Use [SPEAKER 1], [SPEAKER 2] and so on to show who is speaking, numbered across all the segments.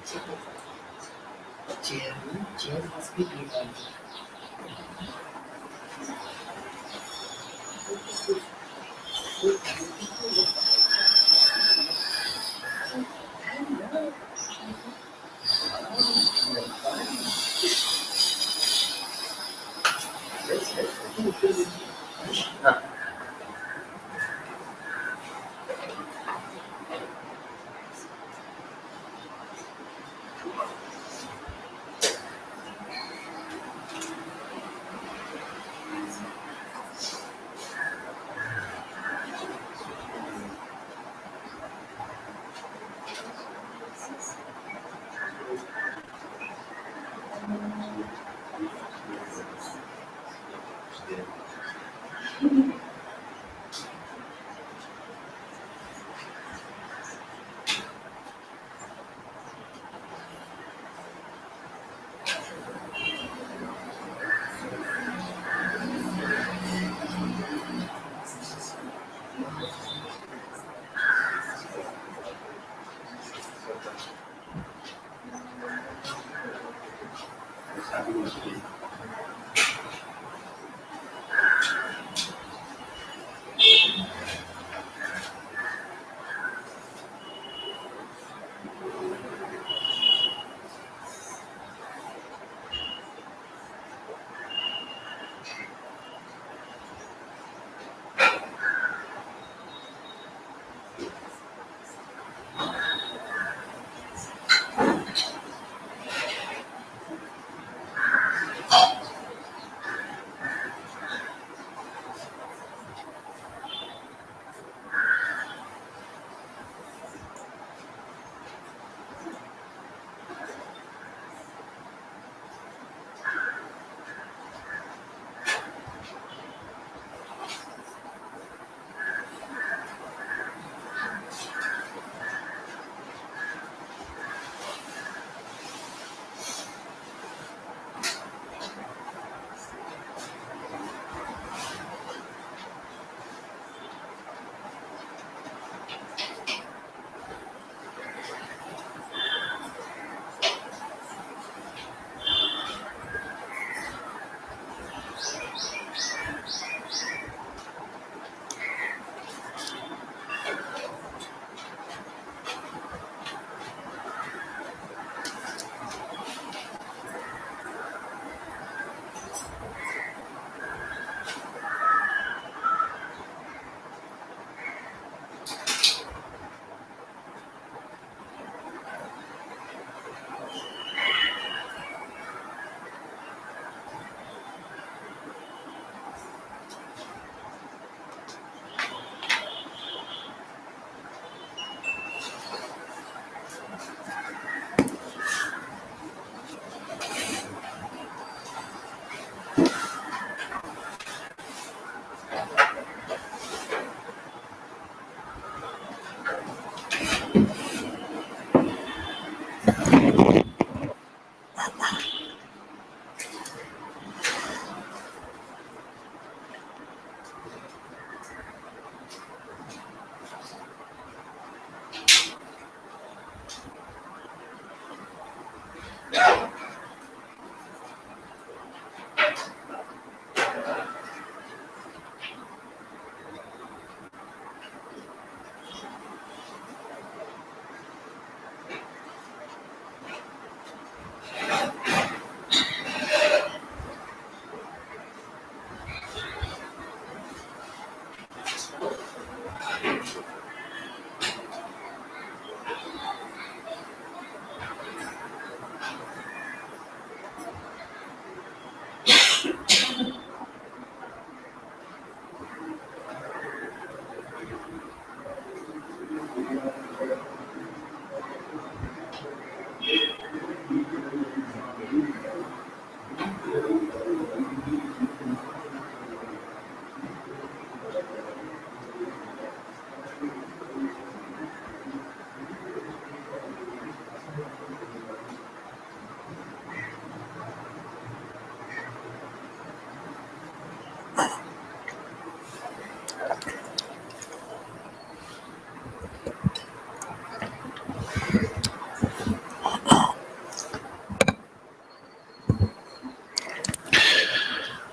[SPEAKER 1] Chair must be given.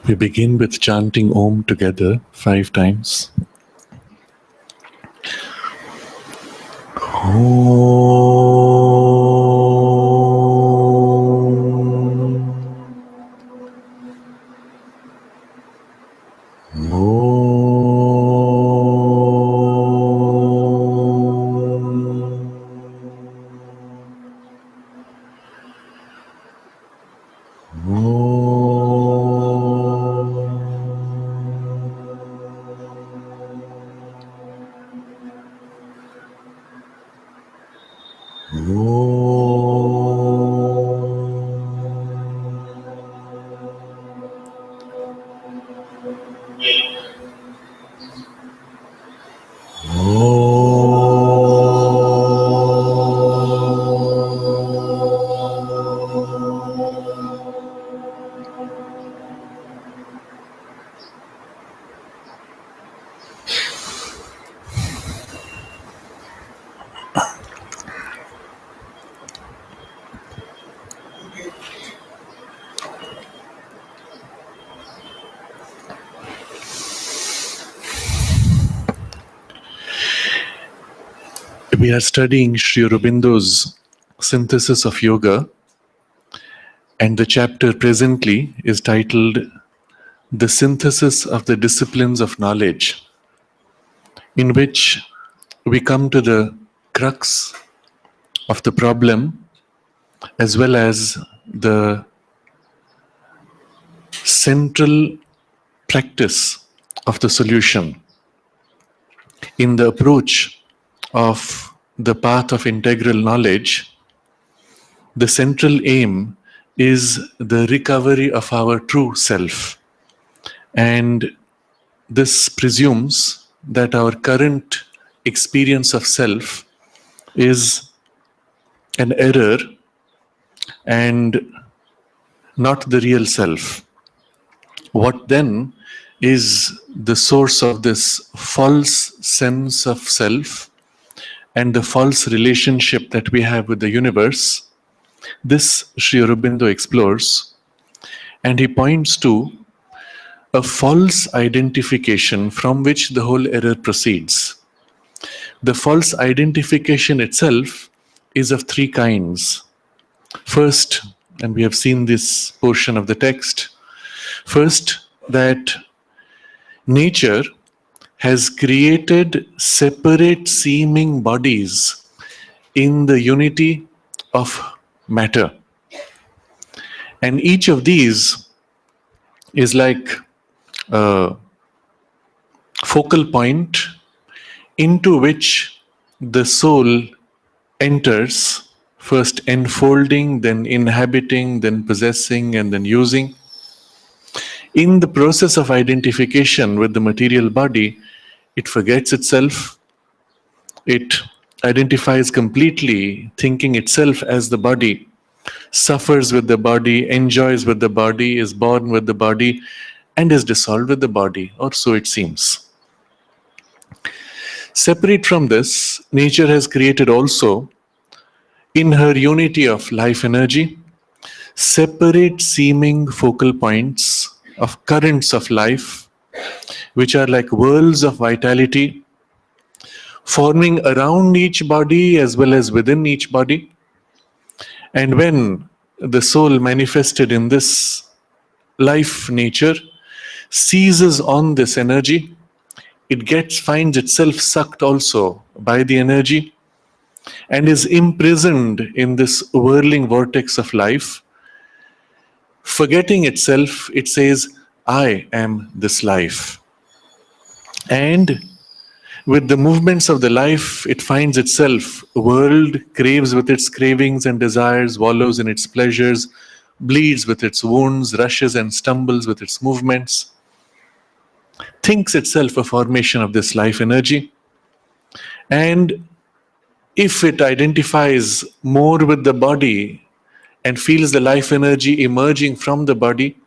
[SPEAKER 2] We begin with chanting Om together 5 times. We are studying Sri Aurobindo's synthesis of yoga, and the chapter presently is titled The Synthesis of the Disciplines of Knowledge, in which we come to the crux of the problem as well as the central practice of the solution. In the approach of the path of integral knowledge, the central aim is the recovery of our true self. And this presumes that our current experience of self is an error and not the real self. What then is the source of this false sense of self and the false relationship that we have with the universe? This Sri Aurobindo explores, and he points to a false identification from which the whole error proceeds. The false identification itself is of 3 kinds. First, and we have seen this portion of the text, first, that nature has created separate seeming bodies in the unity of matter. And each of these is like a focal point into which the soul enters, first enfolding, then inhabiting, then possessing, and then using. In the process of identification with the material body, it forgets itself. It identifies completely, thinking itself as the body, suffers with the body, enjoys with the body, is born with the body, and is dissolved with the body, or so it seems. Separate from this, nature has created also, in her unity of life energy, separate seeming focal points of currents of life, which are like whirls of vitality, forming around each body as well as within each body. And when the soul manifested in this life nature seizes on this energy, it finds itself sucked also by the energy and is imprisoned in this whirling vortex of life. Forgetting itself, it says, I am this life. And with the movements of the life, it finds itself whirled, craves with its cravings and desires, wallows in its pleasures, bleeds with its wounds, rushes and stumbles with its movements, thinks itself a formation of this life energy. And if it identifies more with the body and feels the life energy emerging from the body,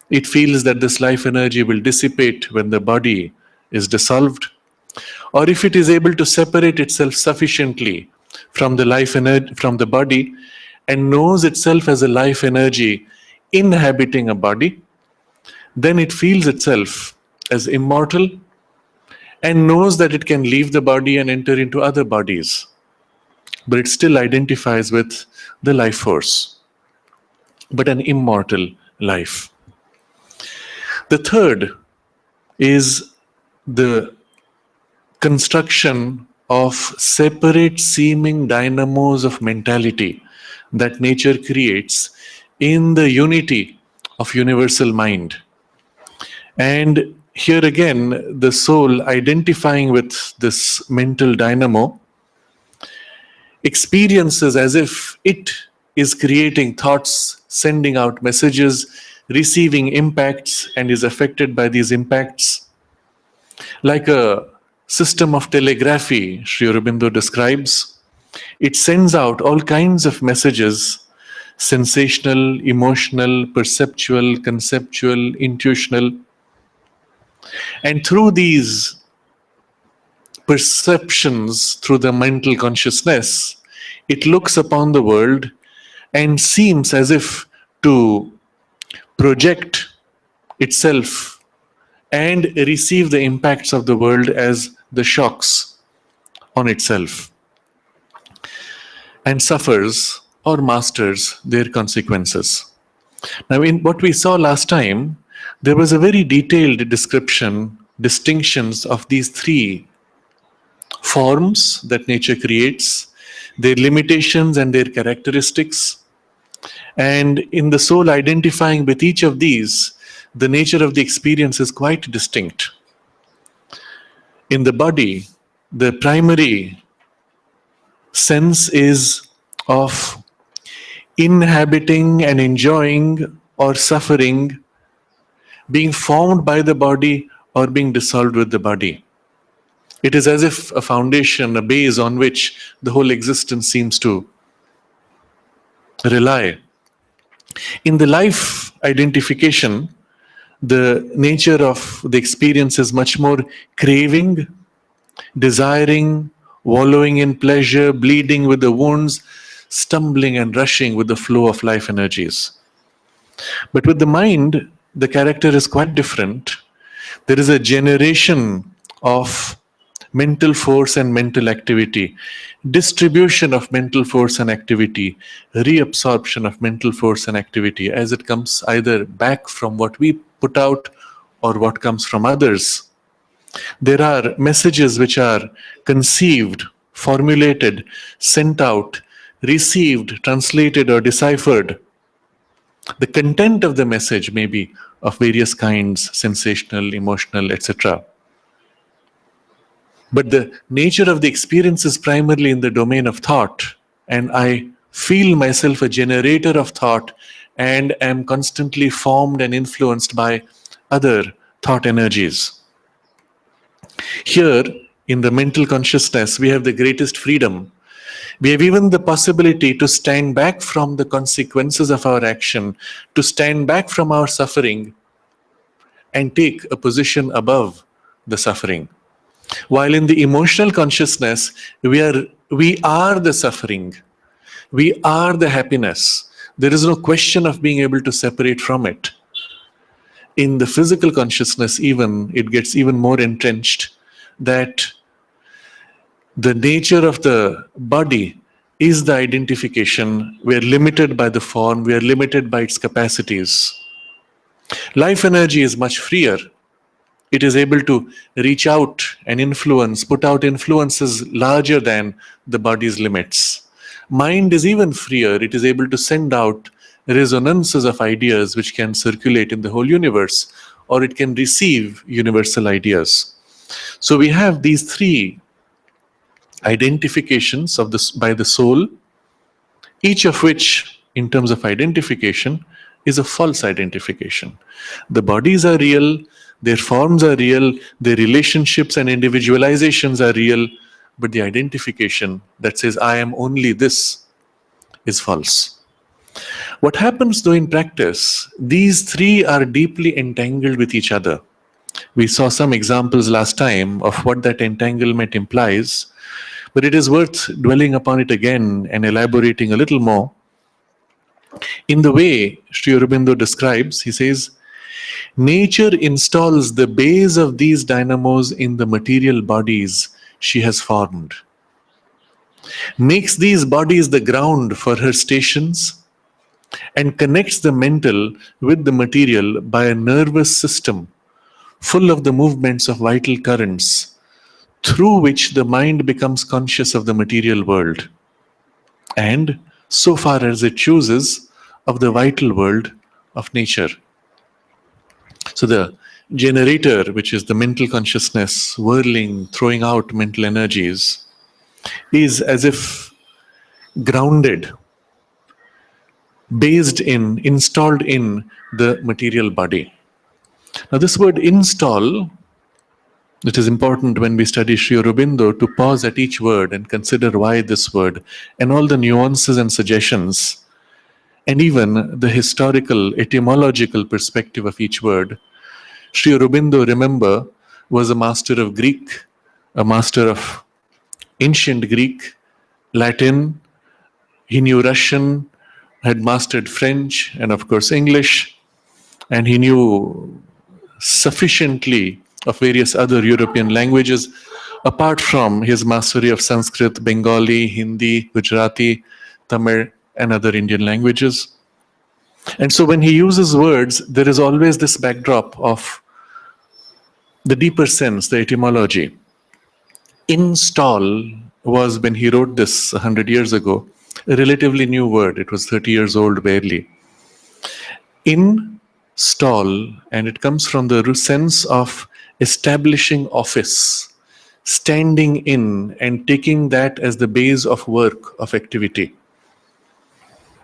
[SPEAKER 2] it feels that this life energy will dissipate when the body is dissolved. Or if it is able to separate itself sufficiently from the life energy, from the body, and knows itself as a life energy inhabiting a body, then it feels itself as immortal and knows that it can leave the body and enter into other bodies, but it still identifies with the life force, but an immortal life. The third is the construction of separate seeming dynamos of mentality that nature creates in the unity of universal mind. And here again, the soul identifying with this mental dynamo experiences as if it is creating thoughts, sending out messages, receiving impacts, and is affected by these impacts. Like a system of telegraphy, Sri Aurobindo describes, it sends out all kinds of messages, sensational, emotional, perceptual, conceptual, intuitional. And through these perceptions, through the mental consciousness, it looks upon the world and seems as if to project itself and receive the impacts of the world as the shocks on itself, and suffers or masters their consequences. Now, in what we saw last time, there was a very detailed description, distinctions of these three forms that nature creates, their limitations and their characteristics. And in the soul identifying with each of these, the nature of the experience is quite distinct. In the body, the primary sense is of inhabiting and enjoying or suffering, being formed by the body or being dissolved with the body. It is as if a foundation, a base on which the whole existence seems to rely. In the life identification, the nature of the experience is much more craving, desiring, wallowing in pleasure, bleeding with the wounds, stumbling and rushing with the flow of life energies. But with the mind, the character is quite different. There is a generation of mental force and mental activity, distribution of mental force and activity, reabsorption of mental force and activity as it comes either back from what we put out or what comes from others. There are messages which are conceived, formulated, sent out, received, translated, or deciphered. The content of the message may be of various kinds, sensational, emotional, etc. But the nature of the experience is primarily in the domain of thought, and I feel myself a generator of thought and am constantly formed and influenced by other thought energies. Here, in the mental consciousness, we have the greatest freedom. We have even the possibility to stand back from the consequences of our action, to stand back from our suffering and take a position above the suffering. While in the emotional consciousness, we are the suffering. We are the happiness. There is no question of being able to separate from it. In the physical consciousness, even, it gets even more entrenched that the nature of the body is the identification. We are limited by the form. We are limited by its capacities. Life energy is much freer. It is able to reach out and influence, put out influences larger than the body's limits. Mind is even freer. It is able to send out resonances of ideas which can circulate in the whole universe, or it can receive universal ideas. So we have these three identifications of this by the soul, each of which, in terms of identification, is a false identification. The bodies are real, their forms are real, their relationships and individualizations are real, but the identification that says, I am only this, is false. What happens though in practice, these three are deeply entangled with each other. We saw some examples last time of what that entanglement implies, but it is worth dwelling upon it again and elaborating a little more. In the way Sri Aurobindo describes, he says, Nature installs the base of these dynamos in the material bodies she has formed, makes these bodies the ground for her stations, and connects the mental with the material by a nervous system full of the movements of vital currents through which the mind becomes conscious of the material world, and, so far as it chooses, of the vital world of nature. So the generator, which is the mental consciousness whirling, throwing out mental energies, is as if grounded, based in, installed in the material body. Now, this word install, it is important when we study Sri Aurobindo to pause at each word and consider why this word and all the nuances and suggestions, and even the historical, etymological perspective of each word. Sri Aurobindo, remember, was a master of Greek, a master of ancient Greek, Latin. He knew Russian, had mastered French, and of course English, and he knew sufficiently of various other European languages, apart from his mastery of Sanskrit, Bengali, Hindi, Gujarati, Tamil, and other Indian languages. And so when he uses words, there is always this backdrop of the deeper sense, the etymology. Install was, when he wrote this 100 years ago, a relatively new word. It was 30 years old barely. Install, and it comes from the sense of establishing office, standing in and taking that as the base of work, of activity.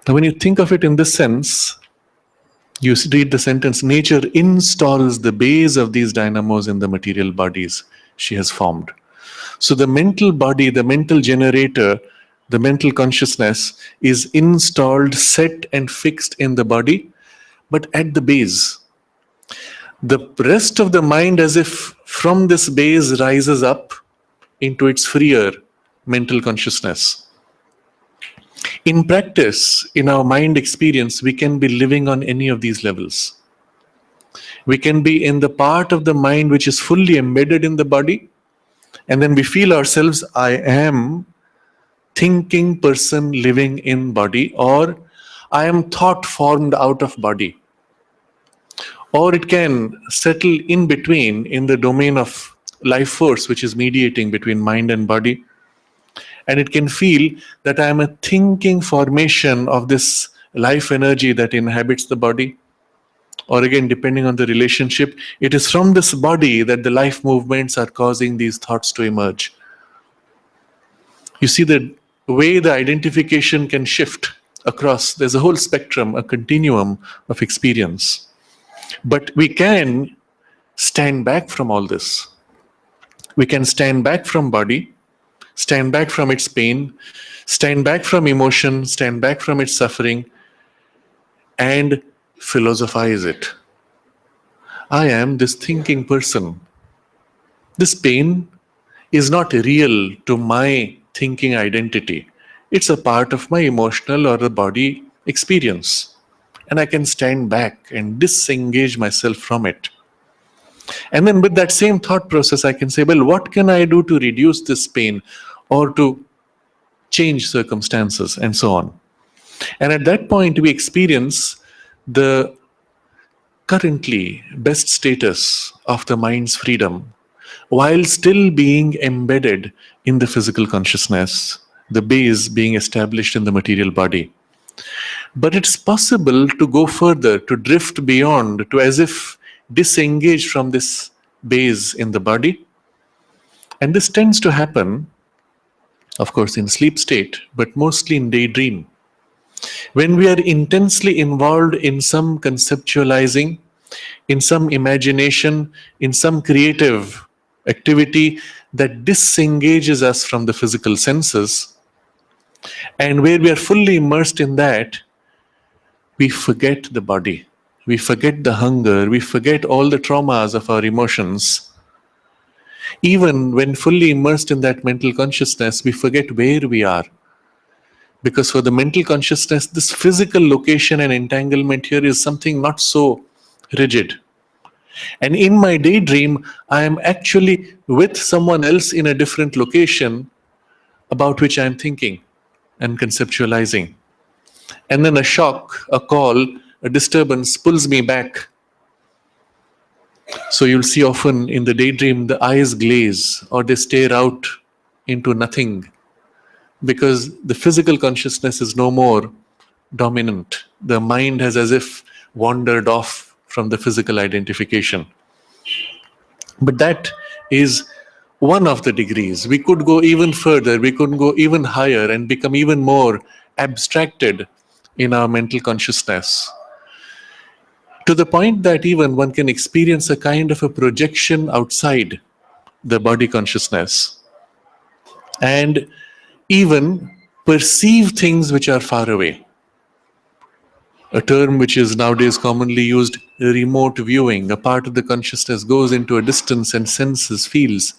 [SPEAKER 2] Now, when you think of it in this sense, you read the sentence, nature installs the base of these dynamos in the material bodies she has formed. So the mental body, the mental generator, the mental consciousness is installed, set and fixed in the body, but at the base. The rest of the mind, as if from this base, rises up into its freer mental consciousness. In practice, in our mind experience, we can be living on any of these levels. We can be in the part of the mind which is fully embedded in the body, and then we feel ourselves, I am thinking person living in body, or I am thought formed out of body. Or it can settle in between in the domain of life force, which is mediating between mind and body. And it can feel that I am a thinking formation of this life energy that inhabits the body. Or again, depending on the relationship, it is from this body that the life movements are causing these thoughts to emerge. You see the way the identification can shift across. There's a whole spectrum, a continuum of experience. But we can stand back from all this. We can stand back from body, stand back from its pain, stand back from emotion, stand back from its suffering, and philosophize it. I am this thinking person. This pain is not real to my thinking identity. It's a part of my emotional or the body experience. And I can stand back and disengage myself from it. And then with that same thought process, I can say, well, what can I do to reduce this pain or to change circumstances and so on? And at that point, we experience the currently best status of the mind's freedom while still being embedded in the physical consciousness, the base being established in the material body. But it's possible to go further, to drift beyond, to as if disengage from this base in the body. And this tends to happen, of course, in sleep state, but mostly in daydream. When we are intensely involved in some conceptualizing, in some imagination, in some creative activity that disengages us from the physical senses, and where we are fully immersed in that, we forget the body, we forget the hunger, we forget all the traumas of our emotions. Even when fully immersed in that mental consciousness, we forget where we are. Because for the mental consciousness, this physical location and entanglement here is something not so rigid. And in my daydream, I am actually with someone else in a different location about which I am thinking and conceptualizing. And then a shock, a call, a disturbance pulls me back. So you'll see often in the daydream the eyes glaze or they stare out into nothing because the physical consciousness is no more dominant. The mind has as if wandered off from the physical identification. But that is one of the degrees. We could go even further, we could go even higher and become even more abstracted in our mental consciousness, to the point that even one can experience a kind of a projection outside the body consciousness and even perceive things which are far away. A term which is nowadays commonly used, remote viewing. A part of the consciousness goes into a distance and senses, feels.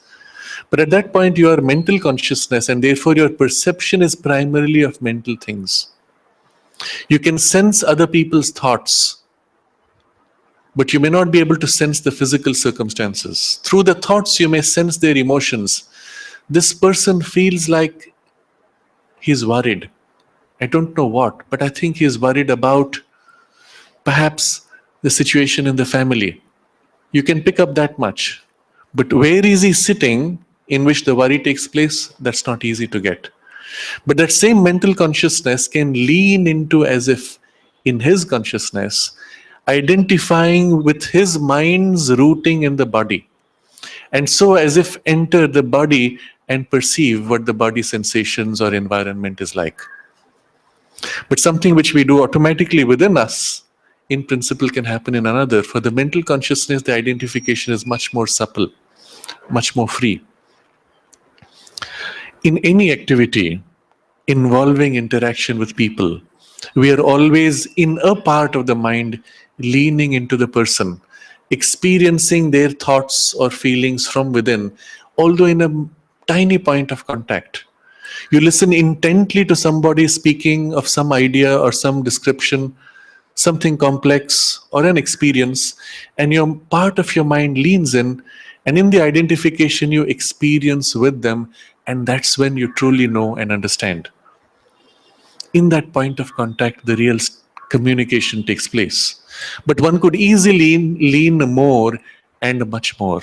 [SPEAKER 2] But at that point, you are mental consciousness, and therefore your perception is primarily of mental things. You can sense other people's thoughts, but you may not be able to sense the physical circumstances. Through the thoughts, you may sense their emotions. This person feels like he's worried. I don't know what, but I think he's worried about perhaps the situation in the family. You can pick up that much. But where is he sitting in which the worry takes place? That's not easy to get. But that same mental consciousness can lean into as if in his consciousness, identifying with his mind's rooting in the body. And so as if enter the body and perceive what the body sensations or environment is like. But something which we do automatically within us, in principle, can happen in another. For the mental consciousness, the identification is much more supple, much more free. In any activity involving interaction with people, we are always in a part of the mind leaning into the person, experiencing their thoughts or feelings from within, although in a tiny point of contact. You listen intently to somebody speaking of some idea or some description, something complex or an experience, and your part of your mind leans in, and in the identification you experience with them, and that's when you truly know and understand. In that point of contact, the real communication takes place. But one could easily lean more and much more.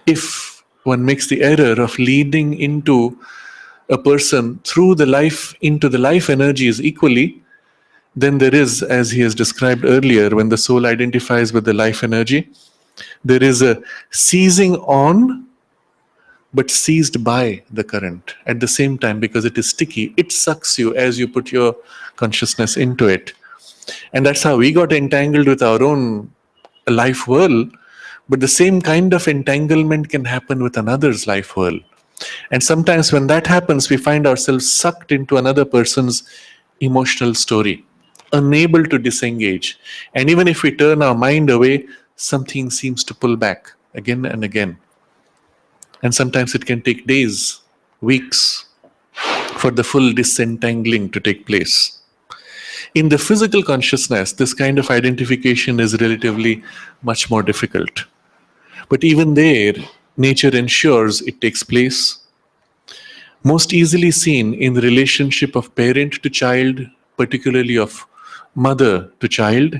[SPEAKER 2] If one makes the error of leading into a person through the life, into the life energies equally, then there is, as he has described earlier, when the soul identifies with the life energy, there is a seizing on, but seized by the current at the same time, because it is sticky. It sucks you as you put your consciousness into it. And that's how we got entangled with our own life whirl. But the same kind of entanglement can happen with another's life whirl. And sometimes when that happens, we find ourselves sucked into another person's emotional story, unable to disengage. And even if we turn our mind away, something seems to pull back again and again. And sometimes it can take days, weeks, for the full disentangling to take place. In the physical consciousness, this kind of identification is relatively much more difficult. But even there, nature ensures it takes place. Most easily seen in the relationship of parent to child, particularly of mother to child,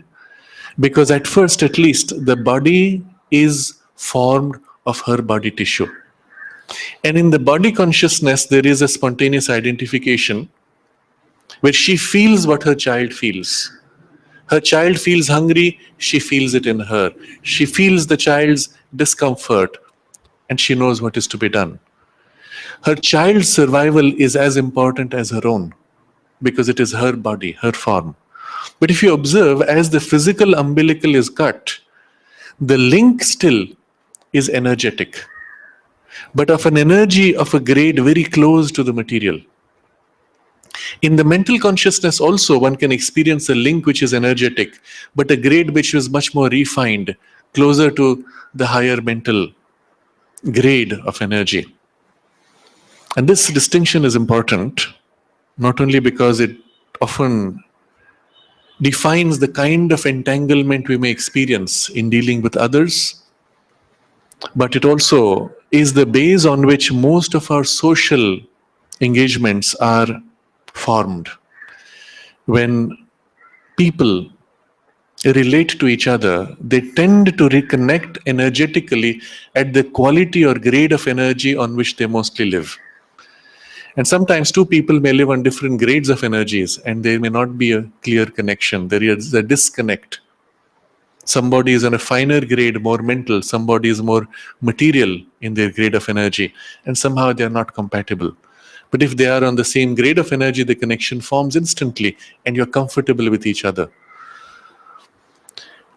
[SPEAKER 2] because at first, at least, the body is formed of her body tissue. And in the body consciousness, there is a spontaneous identification where she feels what her child feels. Her child feels hungry, she feels it in her. She feels the child's discomfort, and she knows what is to be done. Her child's survival is as important as her own, because it is her body, her form. But if you observe, as the physical umbilical is cut, the link still is energetic, but of an energy of a grade very close to the material. In the mental consciousness also, one can experience a link which is energetic, but a grade which is much more refined, closer to the higher mental grade of energy. And this distinction is important, not only because it often defines the kind of entanglement we may experience in dealing with others, but it also is the base on which most of our social engagements are formed. When people relate to each other, they tend to reconnect energetically at the quality or grade of energy on which they mostly live. And sometimes two people may live on different grades of energies and there may not be a clear connection. There is a disconnect. Somebody is on a finer grade, more mental, somebody is more material in their grade of energy, and somehow they are not compatible. But if they are on the same grade of energy, the connection forms instantly and you're comfortable with each other.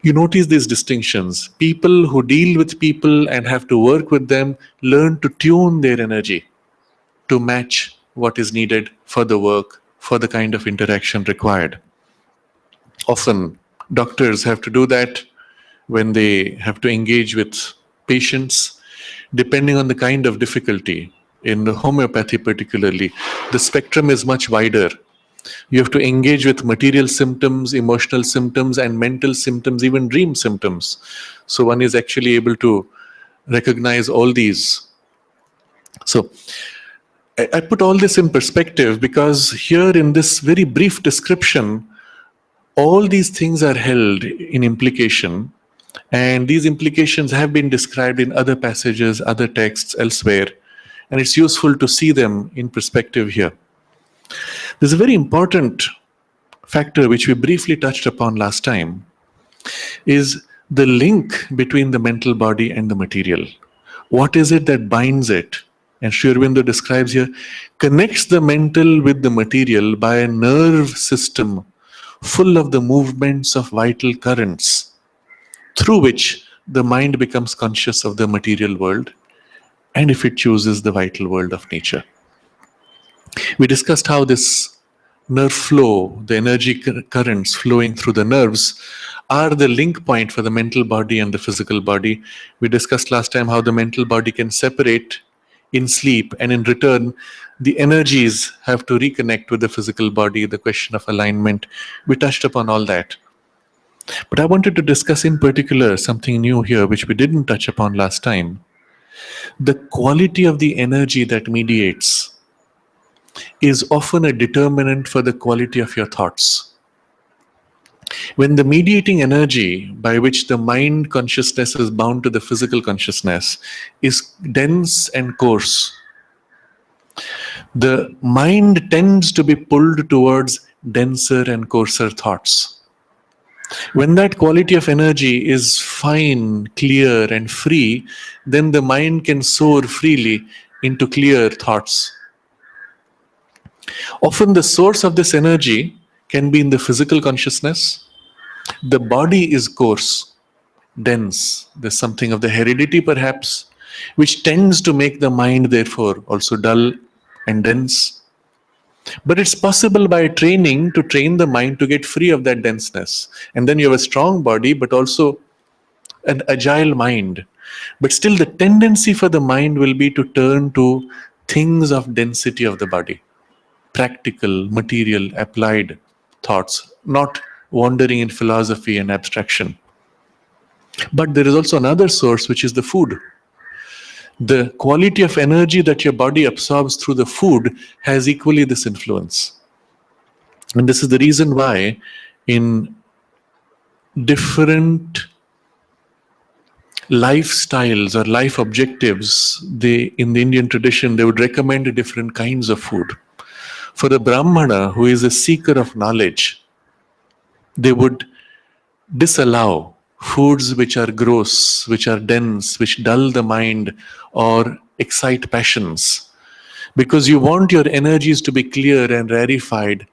[SPEAKER 2] You notice these distinctions. People who deal with people and have to work with them learn to tune their energy to match what is needed for the work, for the kind of interaction required. Often, doctors have to do that when they have to engage with patients, depending on the kind of difficulty. In homeopathy, particularly, the spectrum is much wider. You have to engage with material symptoms, emotional symptoms, and mental symptoms, even dream symptoms. So one is actually able to recognize all these. So I put all this in perspective because here in this very brief description, all these things are held in implication, and these implications have been described in other passages, other texts elsewhere, and it's useful to see them in perspective here. There's a very important factor which we briefly touched upon last time, is the link between the mental body and the material. What is it that binds it? And Sri Aurobindo describes here, connects the mental with the material by a nerve system full of the movements of vital currents, through which the mind becomes conscious of the material world, and if it chooses, the vital world of nature. We discussed how this nerve flow, the energy currents flowing through the nerves, are the link point for the mental body and the physical body. We discussed last time how the mental body can separate in sleep, and in return, the energies have to reconnect with the physical body, the question of alignment. We touched upon all that. But I wanted to discuss in particular something new here, which we didn't touch upon last time. The quality of the energy that mediates is often a determinant for the quality of your thoughts. When the mediating energy by which the mind consciousness is bound to the physical consciousness is dense and coarse, the mind tends to be pulled towards denser and coarser thoughts. When that quality of energy is fine, clear, and free, then the mind can soar freely into clear thoughts. Often the source of this energy can be in the physical consciousness. The body is coarse, dense. There's something of the heredity perhaps, which tends to make the mind therefore also dull and dense. But it's possible by training to train the mind to get free of that denseness. And then you have a strong body, but also an agile mind. But still the tendency for the mind will be to turn to things of density of the body. Practical, material, applied thoughts, not wandering in philosophy and abstraction. But there is also another source, which is the food. The quality of energy that your body absorbs through the food has equally this influence. And this is the reason why in different lifestyles or life objectives, in the Indian tradition, they would recommend different kinds of food. For a Brahmana who is a seeker of knowledge, they would disallow foods which are gross, which are dense, which dull the mind or excite passions. Because you want your energies to be clear and rarefied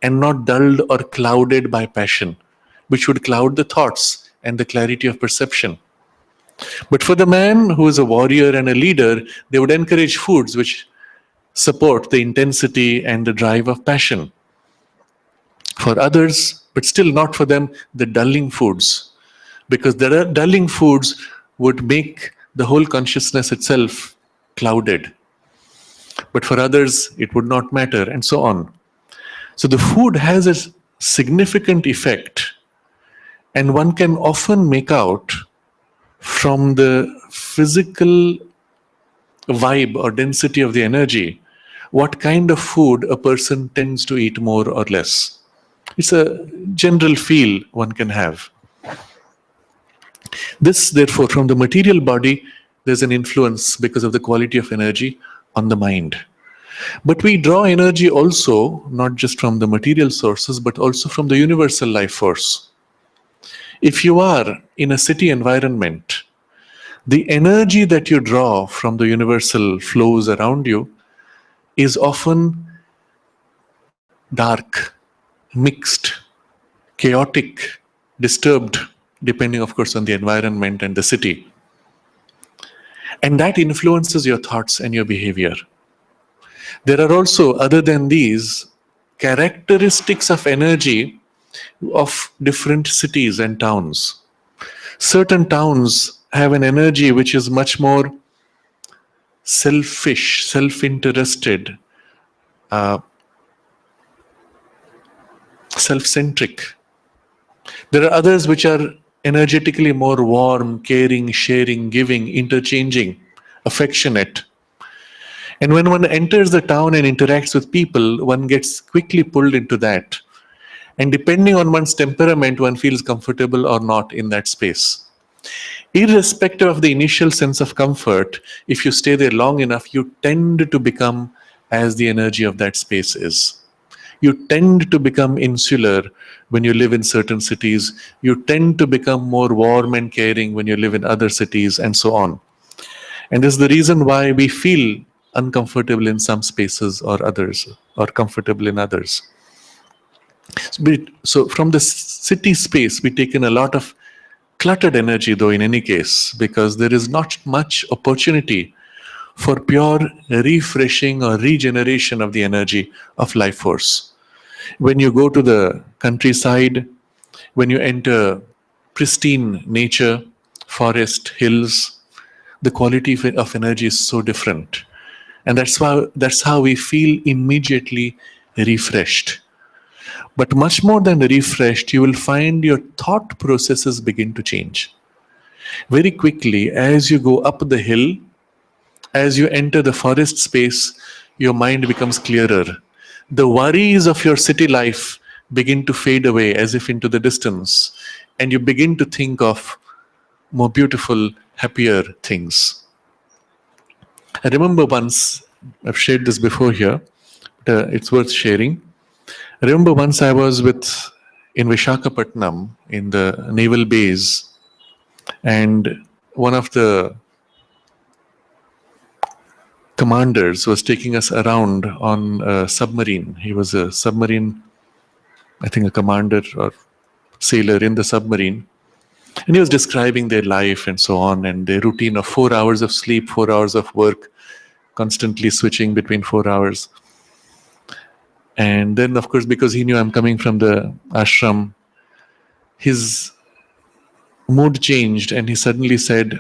[SPEAKER 2] and not dulled or clouded by passion, which would cloud the thoughts and the clarity of perception. But for the man who is a warrior and a leader, they would encourage foods which support the intensity and the drive of passion. For others, but still not for them, the dulling foods. Because the dulling foods would make the whole consciousness itself clouded. But for others, it would not matter, and so on. So the food has a significant effect, and one can often make out from the physical vibe or density of the energy what kind of food a person tends to eat more or less. It's a general feel one can have. This, therefore, from the material body, there's an influence because of the quality of energy on the mind. But we draw energy also, not just from the material sources, but also from the universal life force. If you are in a city environment, the energy that you draw from the universal flows around you is often dark, mixed, chaotic, disturbed, depending, of course, on the environment and the city. And that influences your thoughts and your behavior. There are also, other than these, characteristics of energy of different cities and towns. Certain towns have an energy which is much more selfish, self-interested, self-centric. There are others which are energetically more warm, caring, sharing, giving, interchanging, affectionate. And when one enters the town and interacts with people, one gets quickly pulled into that. And depending on one's temperament, one feels comfortable or not in that space. Irrespective of the initial sense of comfort, if you stay there long enough, you tend to become as the energy of that space is. You tend to become insular when you live in certain cities. You tend to become more warm and caring when you live in other cities, and so on. And this is the reason why we feel uncomfortable in some spaces or others, or comfortable in others. So from the city space, we take in a lot of cluttered energy, though, in any case, because there is not much opportunity for pure refreshing or regeneration of the energy of life force. When you go to the countryside, when you enter pristine nature, forest, hills, the quality of energy is so different. And that's how we feel immediately refreshed. But much more than refreshed, you will find your thought processes begin to change. Very quickly, as you go up the hill, as you enter the forest space, your mind becomes clearer. The worries of your city life begin to fade away as if into the distance, and you begin to think of more beautiful, happier things. I remember once, I've shared this before here, but it's worth sharing. I remember once I was in Vishakhapatnam in the naval base, and one of the commanders was taking us around on a submarine. He was a submarine, I think a commander or sailor in the submarine. And he was describing their life and so on, and their routine of 4 hours of sleep, 4 hours of work, constantly switching between 4 hours. And then, of course, because he knew I'm coming from the ashram, his mood changed, and he suddenly said,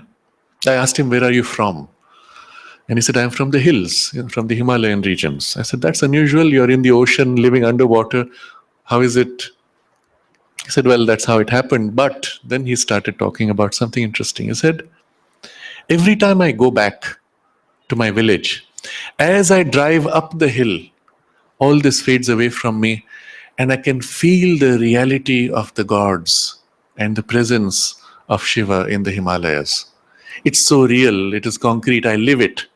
[SPEAKER 2] I asked him, where are you from? And he said, I'm from the hills, from the Himalayan regions. I said, that's unusual. You're in the ocean, living underwater. How is it? He said, well, that's how it happened. But then he started talking about something interesting. He said, every time I go back to my village, as I drive up the hill, all this fades away from me, and I can feel the reality of the gods and the presence of Shiva in the Himalayas. It's so real, it is concrete, I live it.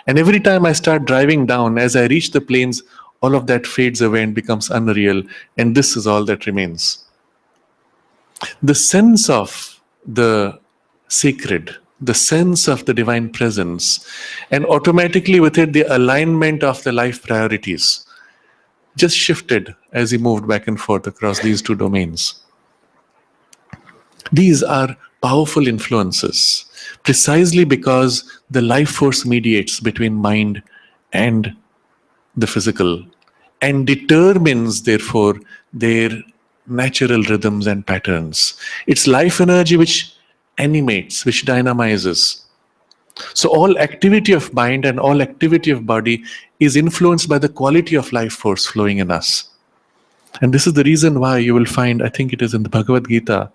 [SPEAKER 2] And every time I start driving down, as I reach the plains, all of that fades away and becomes unreal, and this is all that remains. The sense of the sacred, the sense of the divine presence, and automatically with it, the alignment of the life priorities just shifted as he moved back and forth across these two domains. These are powerful influences, precisely because the life force mediates between mind and the physical and determines, therefore, their natural rhythms and patterns. It's life energy which animates, which dynamizes. So all activity of mind and all activity of body is influenced by the quality of life force flowing in us. And this is the reason why you will find, I think it is in the Bhagavad Gita,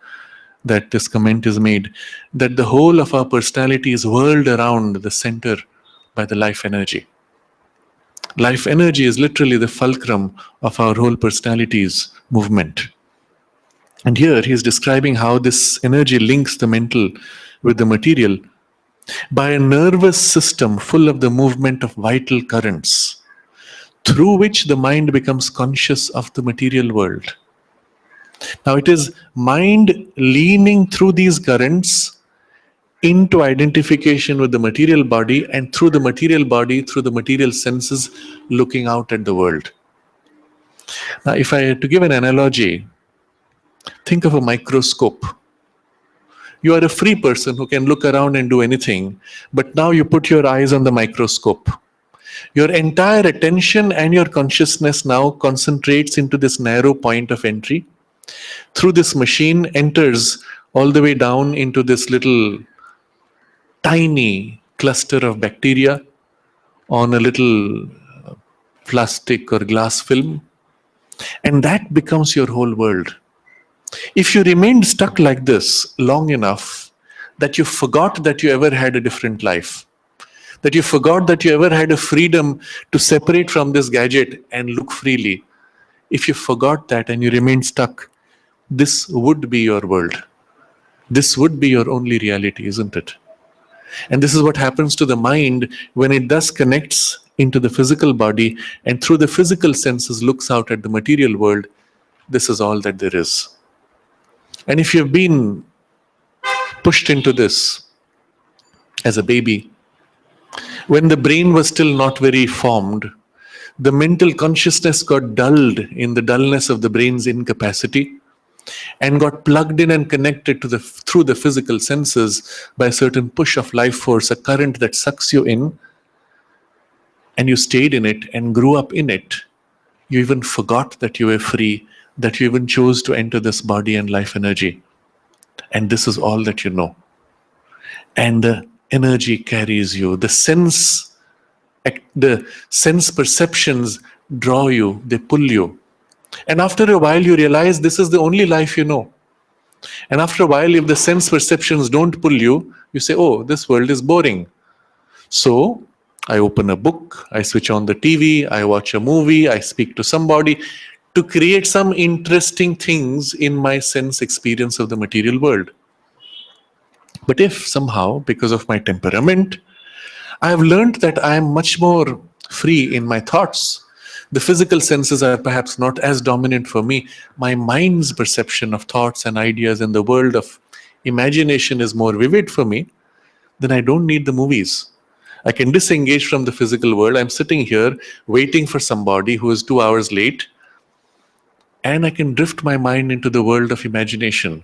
[SPEAKER 2] that this comment is made, that the whole of our personality is whirled around the center by the life energy. Life energy is literally the fulcrum of our whole personality's movement. And here he is describing how this energy links the mental with the material by a nervous system full of the movement of vital currents, through which the mind becomes conscious of the material world. Now it is mind leaning through these currents into identification with the material body, and through the material body, through the material senses, looking out at the world. Now, if I had to give an analogy, think of a microscope. You are a free person who can look around and do anything, but now you put your eyes on the microscope. Your entire attention and your consciousness now concentrates into this narrow point of entry. Through this machine enters all the way down into this little tiny cluster of bacteria on a little plastic or glass film, and that becomes your whole world. If you remained stuck like this long enough that you forgot that you ever had a different life, that you forgot that you ever had a freedom to separate from this gadget and look freely, if you forgot that and you remained stuck, this would be your world. This would be your only reality, isn't it? And this is what happens to the mind when it thus connects into the physical body and through the physical senses looks out at the material world. This is all that there is. And if you've been pushed into this as a baby, when the brain was still not very formed, the mental consciousness got dulled in the dullness of the brain's incapacity and got plugged in and connected to through the physical senses by a certain push of life force, a current that sucks you in, and you stayed in it and grew up in it. You even forgot that you were free, that you even chose to enter this body and life energy. And this is all that you know. And the energy carries you. The sense perceptions draw you, they pull you. And after a while you realize this is the only life you know. And after a while, if the sense perceptions don't pull you, you say, oh, this world is boring. So I open a book, I switch on the TV, I watch a movie, I speak to somebody to create some interesting things in my sense experience of the material world. But if somehow, because of my temperament, I have learned that I am much more free in my thoughts, the physical senses are perhaps not as dominant for me, my mind's perception of thoughts and ideas in the world of imagination is more vivid for me, then I don't need the movies. I can disengage from the physical world. I'm sitting here waiting for somebody who is 2 hours late, and I can drift my mind into the world of imagination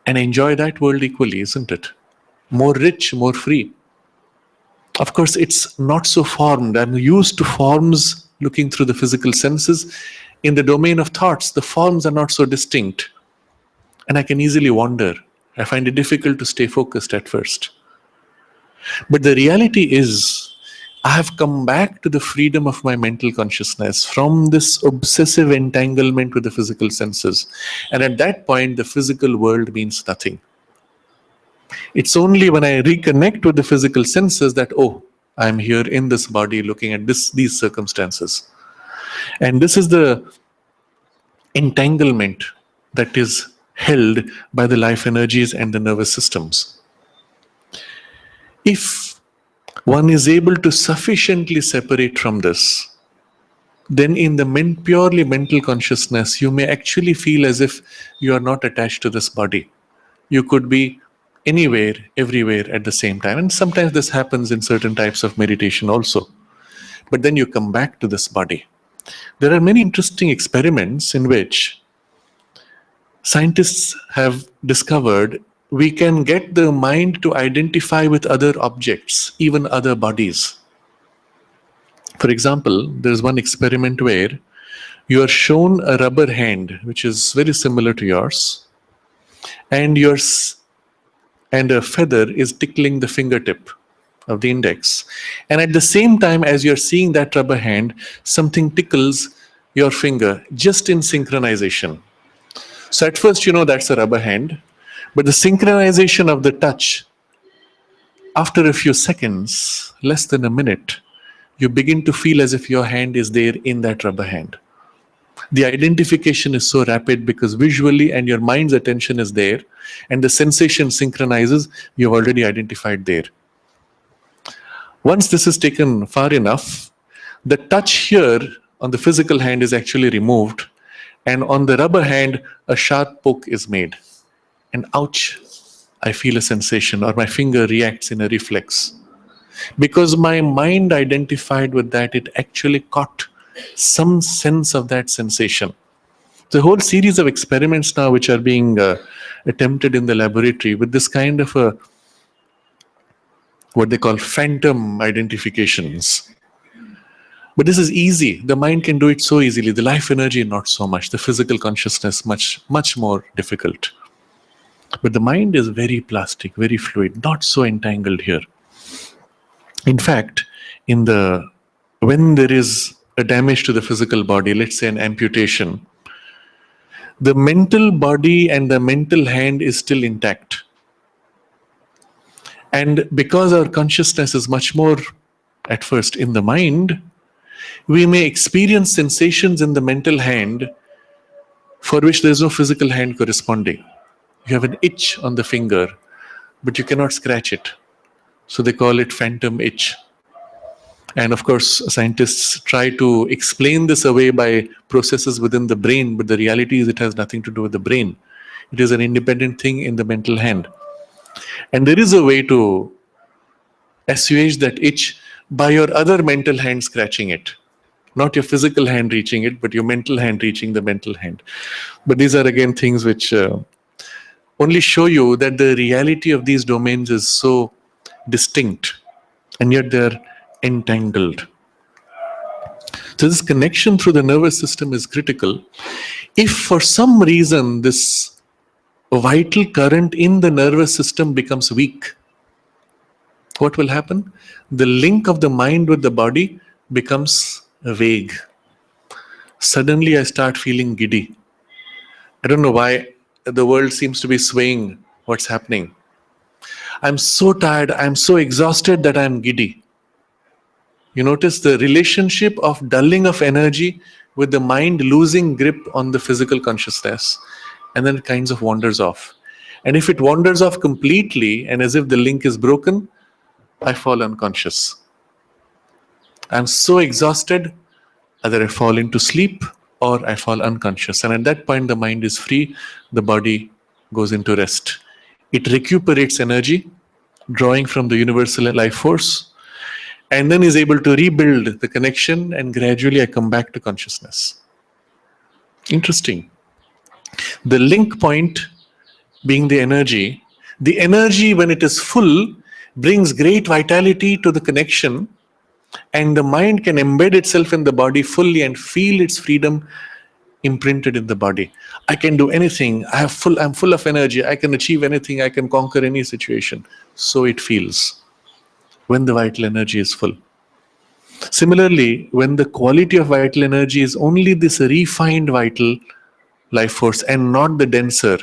[SPEAKER 2] and enjoy that world equally, isn't it? More rich, more free. Of course, it's not so formed. I'm used to forms looking through the physical senses. In the domain of thoughts, the forms are not so distinct, and I can easily wander. I find it difficult to stay focused at first. But the reality is, I have come back to the freedom of my mental consciousness from this obsessive entanglement with the physical senses. And at that point, the physical world means nothing. It's only when I reconnect with the physical senses that, oh, I'm here in this body looking at these circumstances. And this is the entanglement that is held by the life energies and the nervous systems. If one is able to sufficiently separate from this, then in the purely mental consciousness, you may actually feel as if you are not attached to this body. You could be anywhere, everywhere at the same time. And sometimes this happens in certain types of meditation also. But then you come back to this body. There are many interesting experiments in which scientists have discovered we can get the mind to identify with other objects, even other bodies. For example, there's one experiment where you are shown a rubber hand, which is very similar to yours, and a feather is tickling the fingertip of the index. And at the same time as you're seeing that rubber hand, something tickles your finger just in synchronization. So at first, that's a rubber hand, but the synchronization of the touch, after a few seconds, less than a minute, you begin to feel as if your hand is there in that rubber hand. The identification is so rapid because visually and your mind's attention is there, and the sensation synchronizes, you've already identified there. Once this is taken far enough, the touch here on the physical hand is actually removed, and on the rubber hand, a sharp poke is made. And ouch, I feel a sensation, or my finger reacts in a reflex. Because my mind identified with that, it actually caught some sense of that sensation. The whole series of experiments now which are being attempted in the laboratory with this kind of a, what they call phantom identifications. But this is easy. The mind can do it so easily. The life energy, not so much. The physical consciousness, much, much more difficult. But the mind is very plastic, very fluid, not so entangled here. In fact, when there is a damage to the physical body, let's say an amputation, the mental body and the mental hand is still intact. And because our consciousness is much more at first in the mind, we may experience sensations in the mental hand for which there is no physical hand corresponding. You have an itch on the finger, but you cannot scratch it. So they call it phantom itch. And of course, scientists try to explain this away by processes within the brain, but the reality is it has nothing to do with the brain. It is an independent thing in the mental hand. And there is a way to assuage that itch by your other mental hand scratching it. Not your physical hand reaching it, but your mental hand reaching the mental hand. But these are again things which only show you that the reality of these domains is so distinct, and yet they're entangled. So this connection through the nervous system is critical. If for some reason this vital current in the nervous system becomes weak, what will happen? The link of the mind with the body becomes vague. Suddenly I start feeling giddy. I don't know why the world seems to be swaying. What's happening? I'm so tired, I'm so exhausted that I'm giddy. You notice the relationship of dulling of energy with the mind losing grip on the physical consciousness, and then it kind of wanders off. And if it wanders off completely and as if the link is broken, I fall unconscious. I'm so exhausted, either I fall into sleep or I fall unconscious. And at that point, the mind is free, the body goes into rest. It recuperates energy, drawing from the universal life force, and then is able to rebuild the connection, and gradually I come back to consciousness. Interesting. The link point being the energy when it is full brings great vitality to the connection, and the mind can embed itself in the body fully and feel its freedom imprinted in the body. I can do anything. I'm full of energy. I can achieve anything. I can conquer any situation. So it feels when the vital energy is full. Similarly, when the quality of vital energy is only this refined vital life force and not the denser,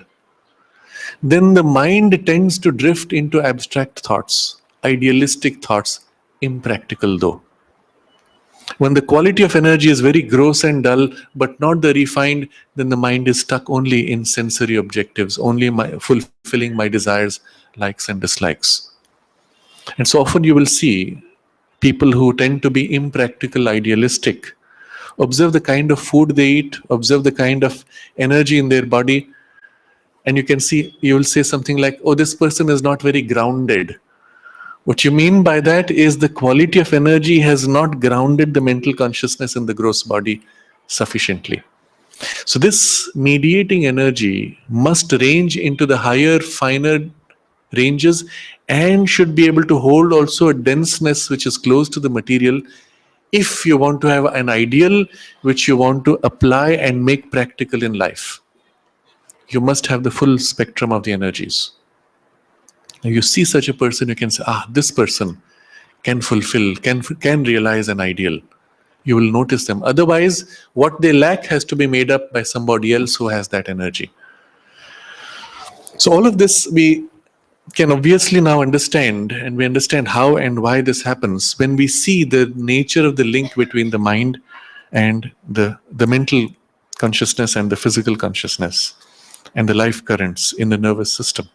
[SPEAKER 2] then the mind tends to drift into abstract thoughts, idealistic thoughts, impractical though. When the quality of energy is very gross and dull, but not the refined, then the mind is stuck only in sensory objectives, only fulfilling my desires, likes and dislikes. And so often you will see people who tend to be impractical, idealistic. Observe the kind of food they eat, observe the kind of energy in their body, and you will say something like, oh, this person is not very grounded. What you mean by that is the quality of energy has not grounded the mental consciousness in the gross body sufficiently. So this mediating energy must range into the higher, finer ranges and should be able to hold also a denseness which is close to the material if you want to have an ideal which you want to apply and make practical in life. You must have the full spectrum of the energies. Now you see such a person, you can say, this person can fulfill, can realize an ideal. you will notice them. Otherwise, what they lack has to be made up by somebody else who has that energy. So all of this we can obviously now understand, and we understand how and why this happens when we see the nature of the link between the mind and the mental consciousness and the physical consciousness and the life currents in the nervous system.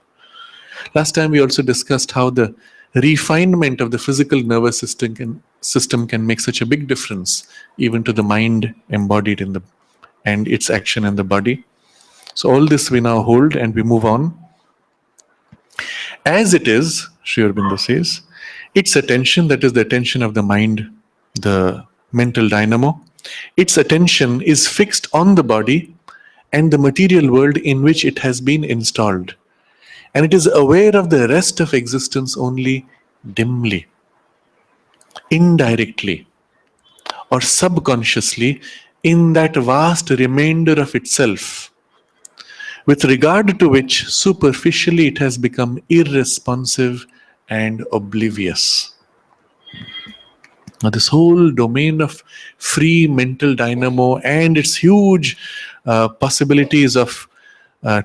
[SPEAKER 2] Last time we also discussed how the refinement of the physical nervous system can make such a big difference even to the mind embodied in the and its action in the body. So all this we now hold and we move on. As it is, Sri Aurobindo says, its attention, that is the attention of the mind, the mental dynamo, its attention is fixed on the body and the material world in which it has been installed. And it is aware of the rest of existence only dimly, indirectly, or subconsciously in that vast remainder of itself, with regard to which superficially it has become irresponsive and oblivious. Now, this whole domain of free mental dynamo and its huge possibilities of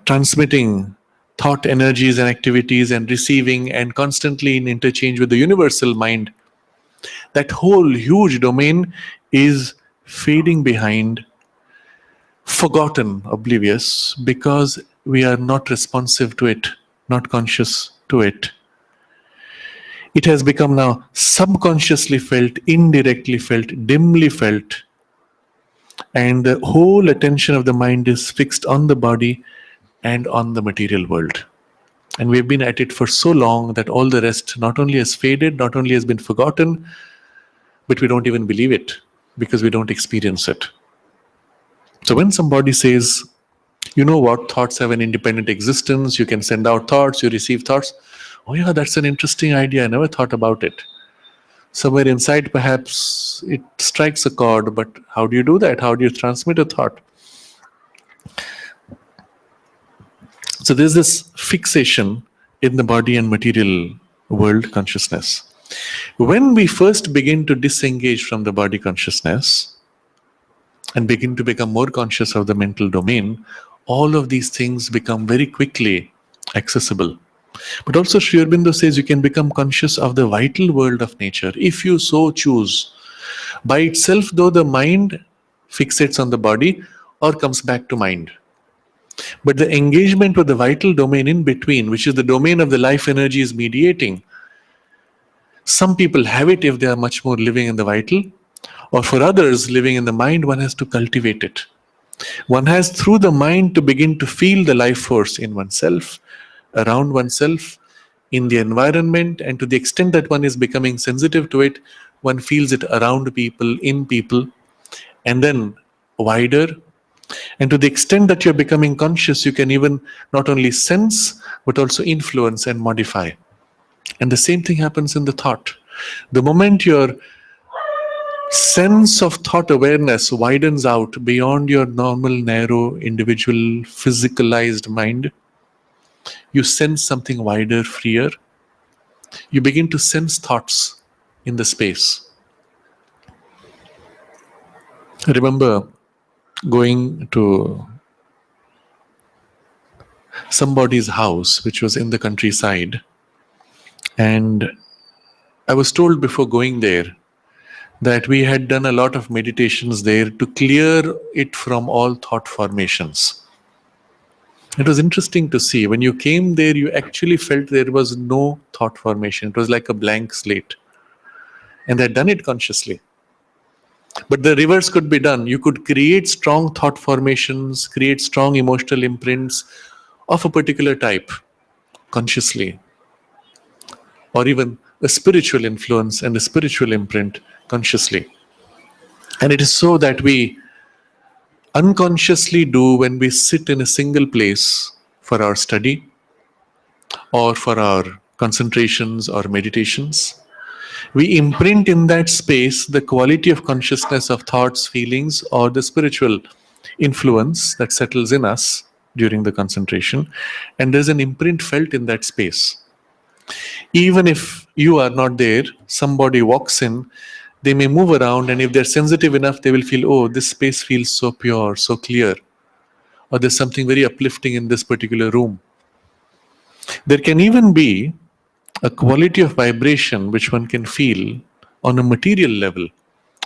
[SPEAKER 2] transmitting thought energies and activities and receiving and constantly in interchange with the universal mind, that whole huge domain is fading behind, forgotten, oblivious, because we are not responsive to it, not conscious to it. It has become now subconsciously felt, indirectly felt, dimly felt, and the whole attention of the mind is fixed on the body and on the material world. And we've been at it for so long that all the rest not only has faded, not only has been forgotten, but we don't even believe it because we don't experience it. So when somebody says, you know what, thoughts have an independent existence, you can send out thoughts, you receive thoughts. Oh yeah, that's an interesting idea, I never thought about it. Somewhere inside perhaps it strikes a chord, but how do you do that? How do you transmit a thought? So there's this fixation in the body and material world consciousness. When we first begin to disengage from the body consciousness and begin to become more conscious of the mental domain, all of these things become very quickly accessible. But also Sri Aurobindo says you can become conscious of the vital world of nature if you so choose. By itself, though, the mind fixates on the body or comes back to mind. But the engagement with the vital domain in between, which is the domain of the life energy, is mediating. Some people have it if they are much more living in the vital, or for others living in the mind, one has to cultivate it. One has through the mind to begin to feel the life force in oneself, around oneself, in the environment, and to the extent that one is becoming sensitive to it, one feels it around people, in people, and then wider. And to the extent that you're becoming conscious, you can even not only sense, but also influence and modify. And the same thing happens in the thought. The moment your sense of thought awareness widens out beyond your normal, narrow, individual, physicalized mind, you sense something wider, freer. You begin to sense thoughts in the space. I remember going to somebody's house, which was in the countryside, and I was told before going there that we had done a lot of meditations there to clear it from all thought formations. It was interesting to see. When you came there, you actually felt there was no thought formation. It was like a blank slate. And they had done it consciously. But the reverse could be done. You could create strong thought formations, create strong emotional imprints of a particular type consciously, or even a spiritual influence and a spiritual imprint consciously. And it is so that we unconsciously do when we sit in a single place for our study or for our concentrations or meditations. We imprint in that space the quality of consciousness of thoughts, feelings, or the spiritual influence that settles in us during the concentration. And there's an imprint felt in that space. Even if you are not there, somebody walks in, They may move around, and if they're sensitive enough, they will feel, oh, this space feels so pure, so clear, or there's something very uplifting in this particular room. There can even be a quality of vibration which one can feel on a material level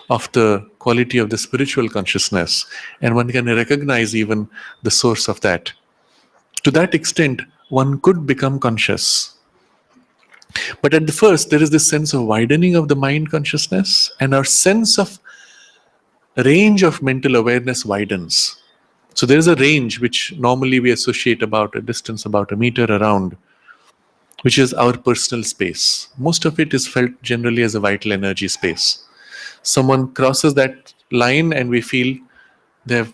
[SPEAKER 2] of the quality of the spiritual consciousness, and one can recognize even the source of that. To that extent, one could become conscious. But at the first, there is this sense of widening of the mind consciousness, and our sense of range of mental awareness widens. So there is a range which normally we associate about a distance about a meter around, which is our personal space. Most of it is felt generally as a vital energy space. Someone crosses that line and we feel they have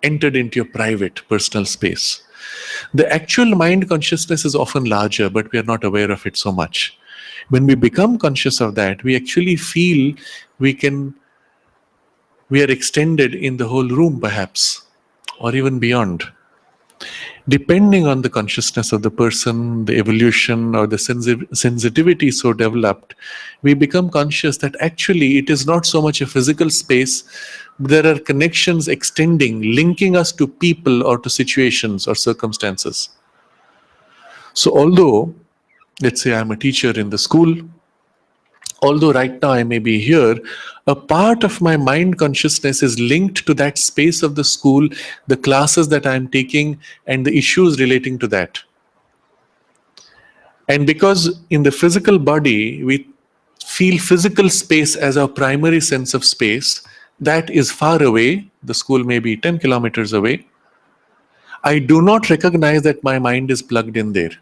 [SPEAKER 2] entered into your private personal space. The actual mind consciousness is often larger, but we are not aware of it so much. When we become conscious of that, we actually feel we are extended in the whole room perhaps, or even beyond. Depending on the consciousness of the person, the evolution, or the sensitivity so developed, we become conscious that actually it is not so much a physical space. There are connections extending, linking us to people or to situations or circumstances. So although, let's say I'm a teacher in the school, although right now I may be here, a part of my mind consciousness is linked to that space of the school, the classes that I'm taking, and the issues relating to that. And because in the physical body, we feel physical space as our primary sense of space, that is far away. The school may be 10 kilometers away. I do not recognize that my mind is plugged in there,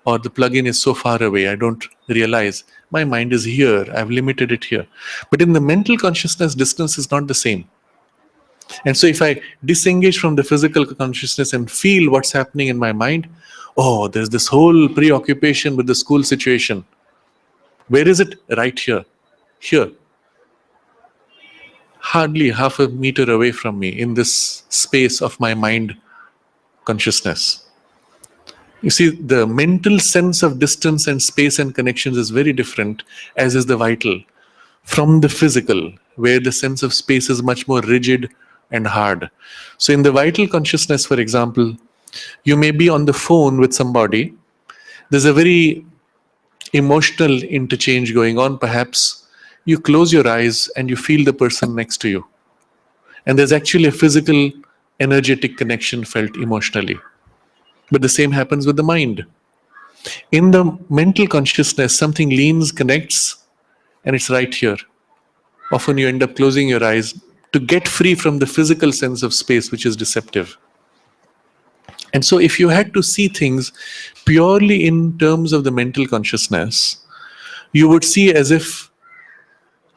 [SPEAKER 2] or the plug-in is so far away, I don't realize my mind is here, I've limited it here. But in the mental consciousness, distance is not the same. And so if I disengage from the physical consciousness and feel what's happening in my mind, oh, there's this whole preoccupation with the school situation. Where is it? Right here. Here. Hardly half a meter away from me in this space of my mind consciousness. You see, the mental sense of distance and space and connections is very different, as is the vital, from the physical, where the sense of space is much more rigid and hard. So in the vital consciousness, for example, you may be on the phone with somebody. There's a very emotional interchange going on, perhaps. You close your eyes and you feel the person next to you. And there's actually a physical, energetic connection felt emotionally. But the same happens with the mind. In the mental consciousness, something leans, connects, and it's right here. Often you end up closing your eyes to get free from the physical sense of space, which is deceptive. And so if you had to see things purely in terms of the mental consciousness, you would see as if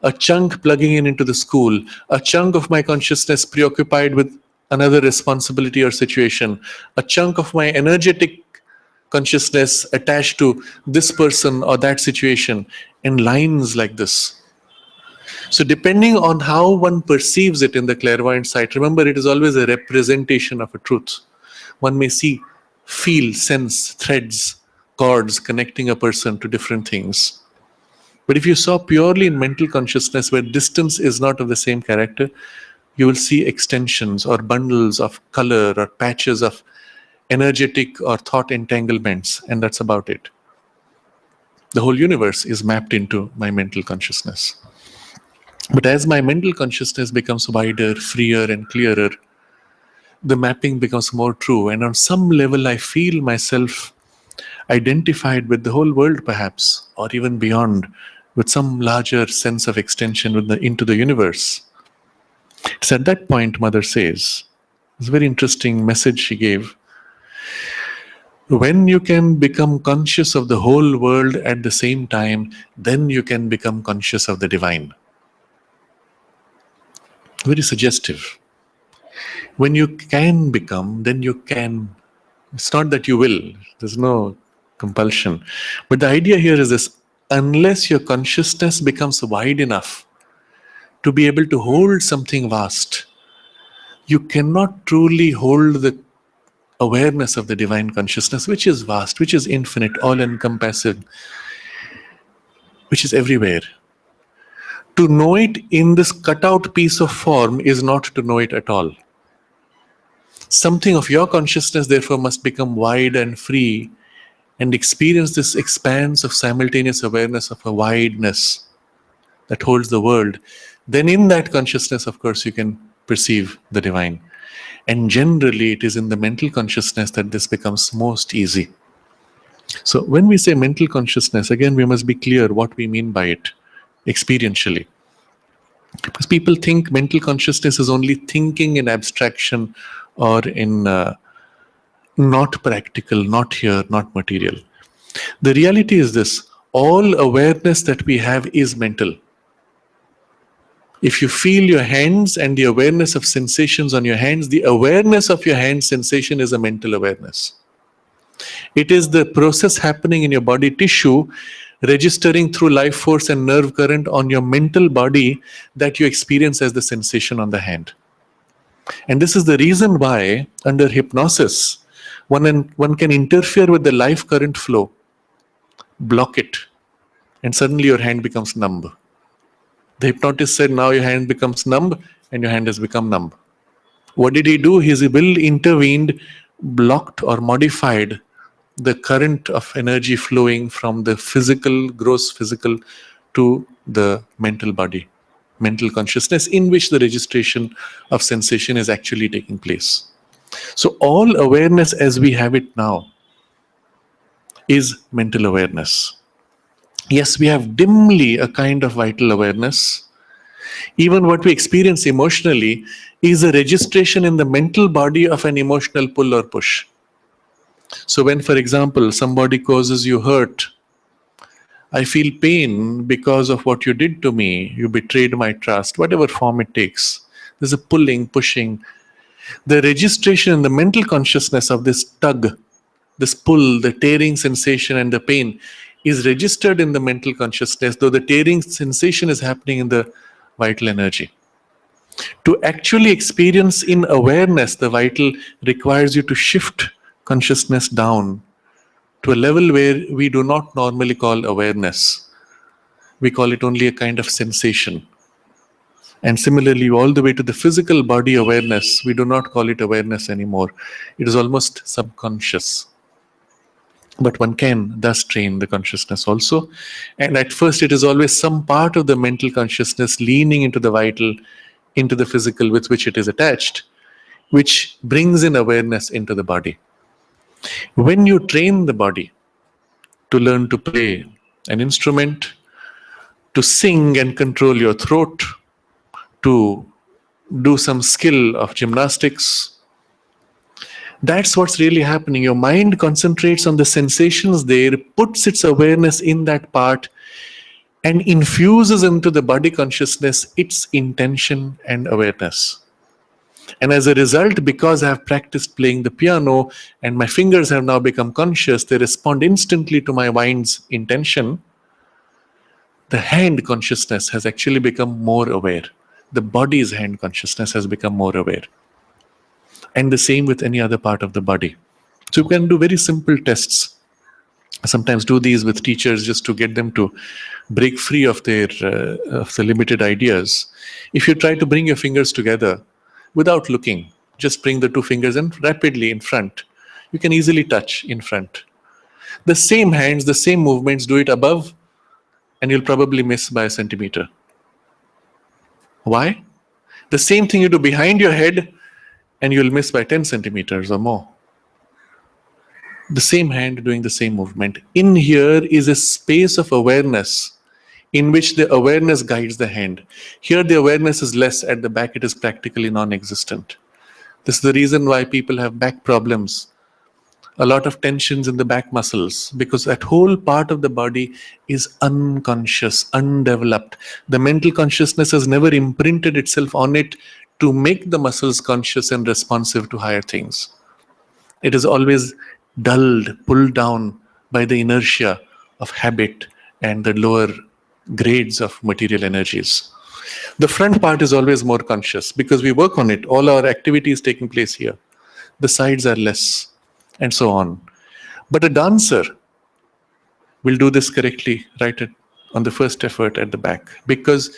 [SPEAKER 2] a chunk plugging in into the school, a chunk of my consciousness preoccupied with another responsibility or situation, a chunk of my energetic consciousness attached to this person or that situation, in lines like this. So depending on how one perceives it in the clairvoyant sight, remember it is always a representation of a truth. One may see, feel, sense threads, cords connecting a person to different things. But if you saw purely in mental consciousness where distance is not of the same character, you will see extensions or bundles of color or patches of energetic or thought entanglements, and that's about it. The whole universe is mapped into my mental consciousness. But as my mental consciousness becomes wider, freer, and clearer, the mapping becomes more true. And on some level, I feel myself identified with the whole world, perhaps, or even beyond, with some larger sense of extension into the universe. It's at that point, Mother says, it's a very interesting message she gave. When you can become conscious of the whole world at the same time, then you can become conscious of the divine. Very suggestive. When you can become, then you can. It's not that you will. There's no compulsion. But the idea here is this: unless your consciousness becomes wide enough to be able to hold something vast, you cannot truly hold the awareness of the divine consciousness, which is vast, which is infinite, all-encompassing, which is everywhere. To know it in this cutout piece of form is not to know it at all. Something of your consciousness, therefore, must become wide and free and experience this expanse of simultaneous awareness of a wideness that holds the world. Then, in that consciousness, of course, you can perceive the divine. And generally, it is in the mental consciousness that this becomes most easy. So, when we say mental consciousness, again, we must be clear what we mean by it experientially. Because people think mental consciousness is only thinking in abstraction or in not practical, not here, not material. The reality is this: all awareness that we have is mental. If you feel your hands and the awareness of sensations on your hands, the awareness of your hand sensation is a mental awareness. It is the process happening in your body tissue, registering through life force and nerve current on your mental body that you experience as the sensation on the hand. And this is the reason why, under hypnosis, one can interfere with the life current flow, block it, and suddenly your hand becomes numb. The hypnotist said, now your hand becomes numb, and your hand has become numb. What did he do? His will intervened, blocked or modified the current of energy flowing from the physical, gross physical, to the mental body, mental consciousness, in which the registration of sensation is actually taking place. So all awareness as we have it now is mental awareness. Yes, we have dimly a kind of vital awareness. Even what we experience emotionally is a registration in the mental body of an emotional pull or push. So when, for example, somebody causes you hurt, I feel pain because of what you did to me. You betrayed my trust, whatever form it takes. There's a pulling, pushing. The registration in the mental consciousness of this tug, this pull, the tearing sensation and the pain is registered in the mental consciousness, though the tearing sensation is happening in the vital energy. To actually experience in awareness the vital requires you to shift consciousness down to a level where we do not normally call awareness. We call it only a kind of sensation. And similarly, all the way to the physical body awareness, we do not call it awareness anymore. It is almost subconscious. But one can thus train the consciousness also. And at first, it is always some part of the mental consciousness leaning into the vital, into the physical with which it is attached, which brings in awareness into the body. When you train the body to learn to play an instrument, to sing and control your throat, to do some skill of gymnastics, that's what's really happening. Your mind concentrates on the sensations there, puts its awareness in that part, and infuses into the body consciousness its intention and awareness. And as a result, because I have practiced playing the piano and my fingers have now become conscious, they respond instantly to my mind's intention. The hand consciousness has actually become more aware. The body's hand consciousness has become more aware. And the same with any other part of the body. So you can do very simple tests. Sometimes do these with teachers just to get them to break free of of the limited ideas. If you try to bring your fingers together without looking, just bring the two fingers in rapidly in front. You can easily touch in front. The same hands, the same movements, do it above, and you'll probably miss by a centimeter. Why? The same thing you do behind your head, and you'll miss by 10 centimeters or more. The same hand doing the same movement. In here is a space of awareness in which the awareness guides the hand. Here the awareness is less. At the back it is practically non-existent. This is the reason why people have back problems. A lot of tensions in the back muscles, because that whole part of the body is unconscious, undeveloped. The mental consciousness has never imprinted itself on it to make the muscles conscious and responsive to higher things. It is always dulled, pulled down by the inertia of habit and the lower grades of material energies. The front part is always more conscious because we work on it. All our activity is taking place here. The sides are less, and so on. But a dancer will do this correctly right on the first effort at the back, because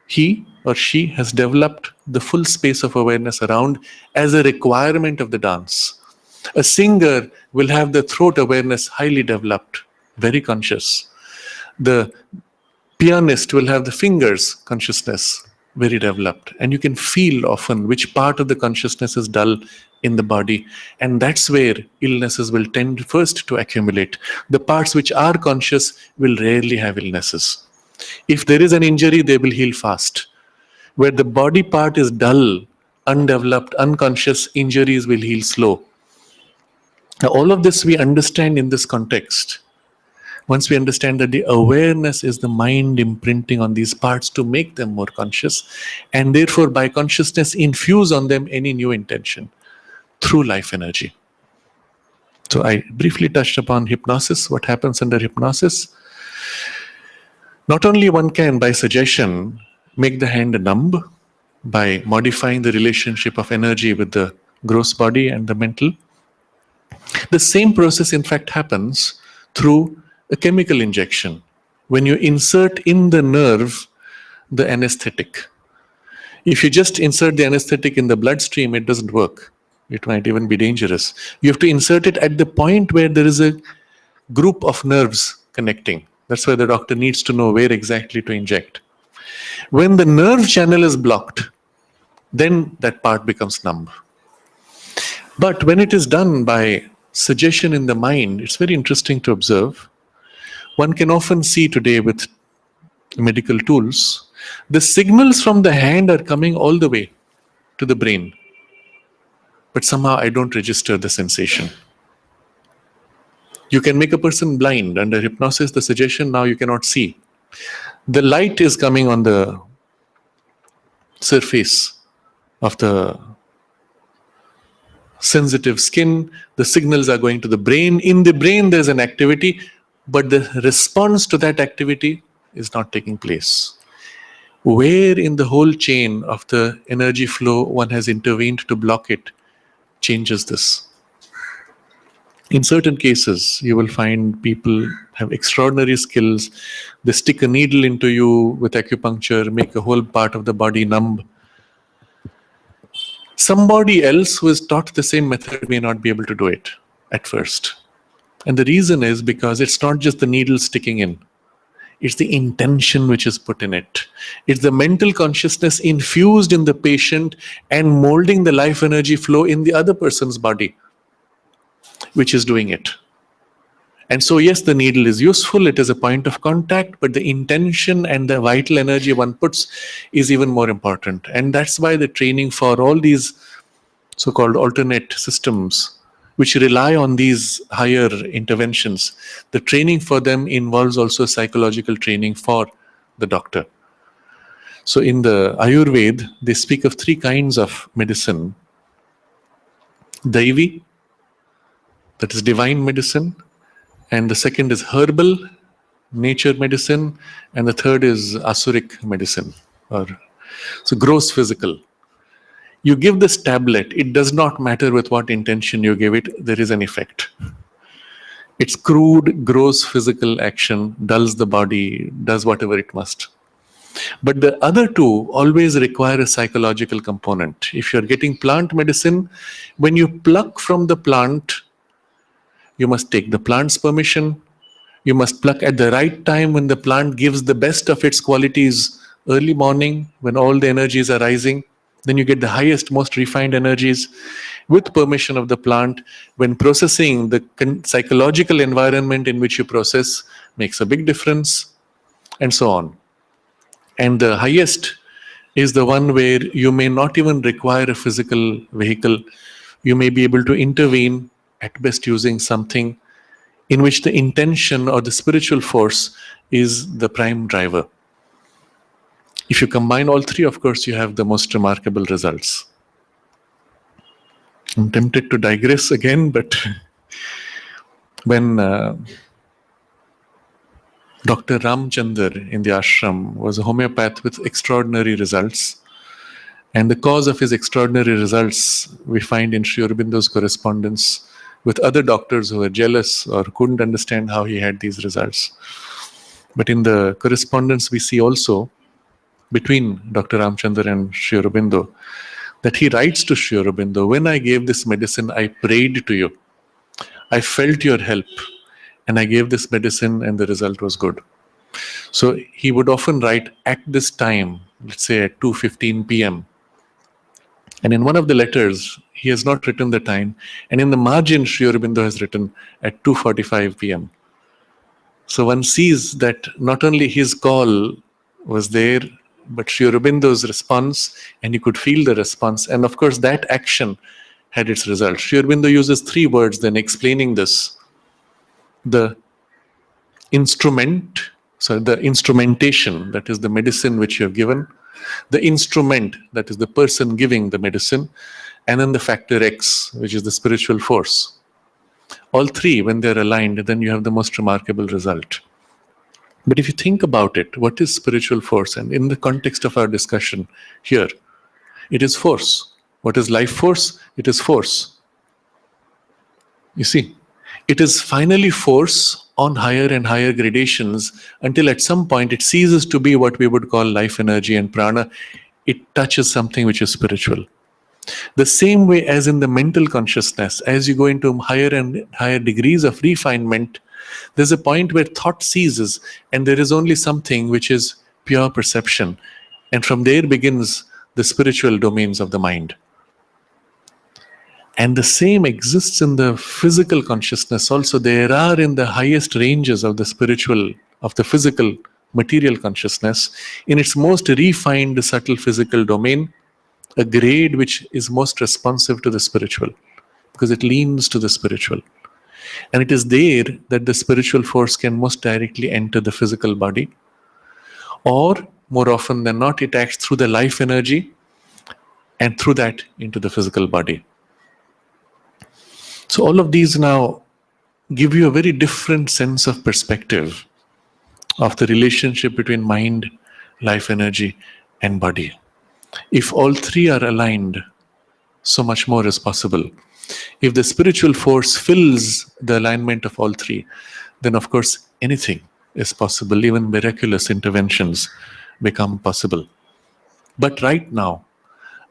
[SPEAKER 2] he or she has developed the full space of awareness around as a requirement of the dance. A singer will have the throat awareness highly developed, very conscious. The pianist will have the fingers consciousness very developed, and you can feel often which part of the consciousness is dull in the body, and that's where illnesses will tend first to accumulate. The parts which are conscious will rarely have illnesses. If there is an injury, they will heal fast. Where the body part is dull, undeveloped, unconscious, injuries will heal slow. Now, all of this we understand in this context. Once we understand that the awareness is the mind imprinting on these parts to make them more conscious, and therefore by consciousness infuse on them any new intention through life energy. So I briefly touched upon hypnosis, what happens under hypnosis. Not only one can, by suggestion, make the hand numb by modifying the relationship of energy with the gross body and the mental. The same process, in fact, happens through a chemical injection. When you insert in the nerve the anesthetic. If you just insert the anesthetic in the bloodstream, it doesn't work. It might even be dangerous. You have to insert it at the point where there is a group of nerves connecting. That's why the doctor needs to know where exactly to inject. When the nerve channel is blocked, then that part becomes numb. But when it is done by suggestion in the mind, it's very interesting to observe. One can often see today with medical tools, the signals from the hand are coming all the way to the brain. But somehow I don't register the sensation. You can make a person blind under hypnosis, the suggestion, now you cannot see. The light is coming on the surface of the sensitive skin, the signals are going to the brain. In the brain there's an activity, but the response to that activity is not taking place. Where in the whole chain of the energy flow one has intervened to block it changes this. In certain cases, you will find people have extraordinary skills. They stick a needle into you with acupuncture, make a whole part of the body numb. Somebody else who is taught the same method may not be able to do it at first. And the reason is because it's not just the needle sticking in. It's the intention which is put in it. It's the mental consciousness infused in the patient and molding the life energy flow in the other person's body, which is doing it. And so, yes, the needle is useful, it is a point of contact, but the intention and the vital energy one puts is even more important. And that's why the training for all these so-called alternate systems, which rely on these higher interventions, the training for them involves also psychological training for the doctor. So in the Ayurveda, they speak of three kinds of medicine. Daivi, that is divine medicine, and the second is herbal, nature medicine, and the third is asuric medicine, or so gross physical. You give this tablet, it does not matter with what intention you give it, there is an effect. It's crude, gross physical action, dulls the body, does whatever it must. But the other two always require a psychological component. If you're getting plant medicine, when you pluck from the plant, you must take the plant's permission. You must pluck at the right time when the plant gives the best of its qualities, early morning when all the energies are rising. Then you get the highest, most refined energies with permission of the plant. When processing, the psychological environment in which you process makes a big difference, and so on. And the highest is the one where you may not even require a physical vehicle. You may be able to intervene, at best using something in which the intention or the spiritual force is the prime driver. If you combine all three, of course, you have the most remarkable results. I'm tempted to digress again, but when Dr. Ramchandar in the ashram was a homeopath with extraordinary results, and the cause of his extraordinary results we find in Sri Aurobindo's correspondence with other doctors who were jealous or couldn't understand how he had these results. But in the correspondence we see also between Dr. Ramchandra and Sri Aurobindo, that he writes to Sri Aurobindo, when I gave this medicine, I prayed to you. I felt your help, and I gave this medicine, and the result was good. So he would often write at this time, let's say at 2:15 p.m. And in one of the letters, he has not written the time, and in the margin, Sri Aurobindo has written at 2:45 p.m. So one sees that not only his call was there, but Sri Aurobindo's response, and you could feel the response. And of course, that action had its result. Sri Aurobindo uses 3 words then explaining this. The the instrumentation, that is the medicine which you have given, the instrument, that is the person giving the medicine, and then the factor X, which is the spiritual force. All 3, when they're aligned, then you have the most remarkable result. But if you think about it, what is spiritual force? And in the context of our discussion here, it is force. What is life force? It is force. You see, it is finally force on higher and higher gradations until at some point it ceases to be what we would call life energy and prana. It touches something which is spiritual. The same way as in the mental consciousness, as you go into higher and higher degrees of refinement, there's a point where thought ceases and there is only something which is pure perception. And from there begins the spiritual domains of the mind. And the same exists in the physical consciousness also. There are in the highest ranges of the spiritual, of the physical, material consciousness, in its most refined, subtle physical domain, a grade which is most responsive to the spiritual, because it leans to the spiritual. And it is there that the spiritual force can most directly enter the physical body, or more often than not, it acts through the life energy and through that into the physical body. So all of these now give you a very different sense of perspective of the relationship between mind, life energy, and body. If all 3 are aligned, so much more is possible. If the spiritual force fills the alignment of all 3, then of course anything is possible. Even miraculous interventions become possible. But right now,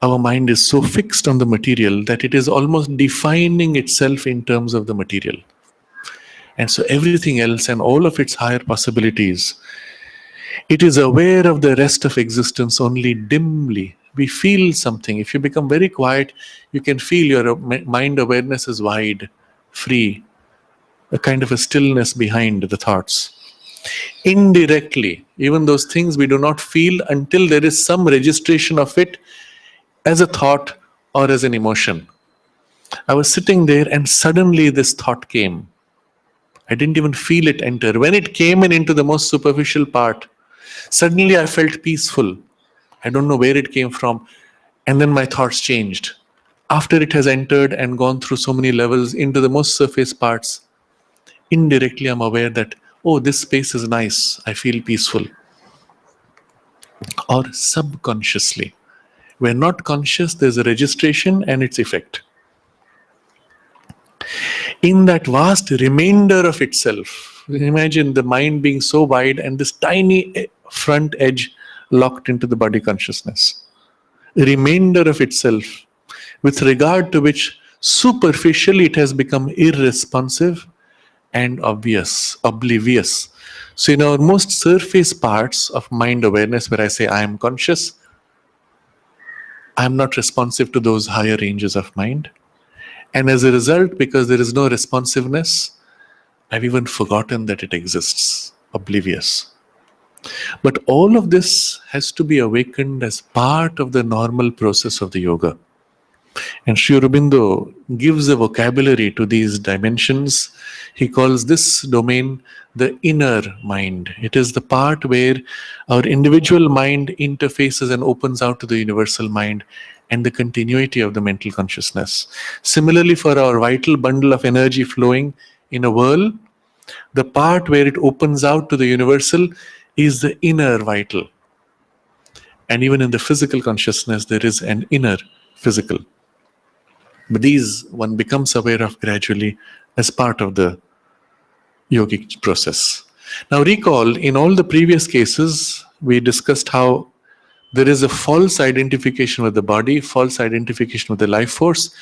[SPEAKER 2] our mind is so fixed on the material that it is almost defining itself in terms of the material. And so everything else and all of its higher possibilities, it is aware of the rest of existence only dimly. We feel something. If you become very quiet, you can feel your mind awareness is wide, free, a kind of a stillness behind the thoughts. Indirectly, even those things we do not feel until there is some registration of it as a thought or as an emotion. I was sitting there and suddenly this thought came. I didn't even feel it enter. When it came in into the most superficial part, suddenly I felt peaceful. I don't know where it came from. And then my thoughts changed. After it has entered and gone through so many levels into the most surface parts, indirectly I'm aware that, oh, this space is nice. I feel peaceful. Or subconsciously. We're not conscious, there's a registration and its effect. In that vast remainder of itself, imagine the mind being so wide and this tiny front edge locked into the body consciousness. A remainder of itself, with regard to which superficially it has become irresponsive and oblivious. So in our most surface parts of mind awareness, where I say I am conscious, I am not responsive to those higher ranges of mind. And as a result, because there is no responsiveness, I've even forgotten that it exists, oblivious. But all of this has to be awakened as part of the normal process of the yoga. And Sri Aurobindo gives a vocabulary to these dimensions. He calls this domain the inner mind. It is the part where our individual mind interfaces and opens out to the universal mind and the continuity of the mental consciousness. Similarly, for our vital bundle of energy flowing in a whirl, the part where it opens out to the universal is the inner vital. And even in the physical consciousness, there is an inner physical. But these one becomes aware of gradually as part of the yogic process. Now recall, in all the previous cases, we discussed how There is a false identification with the body, false identification with the life force,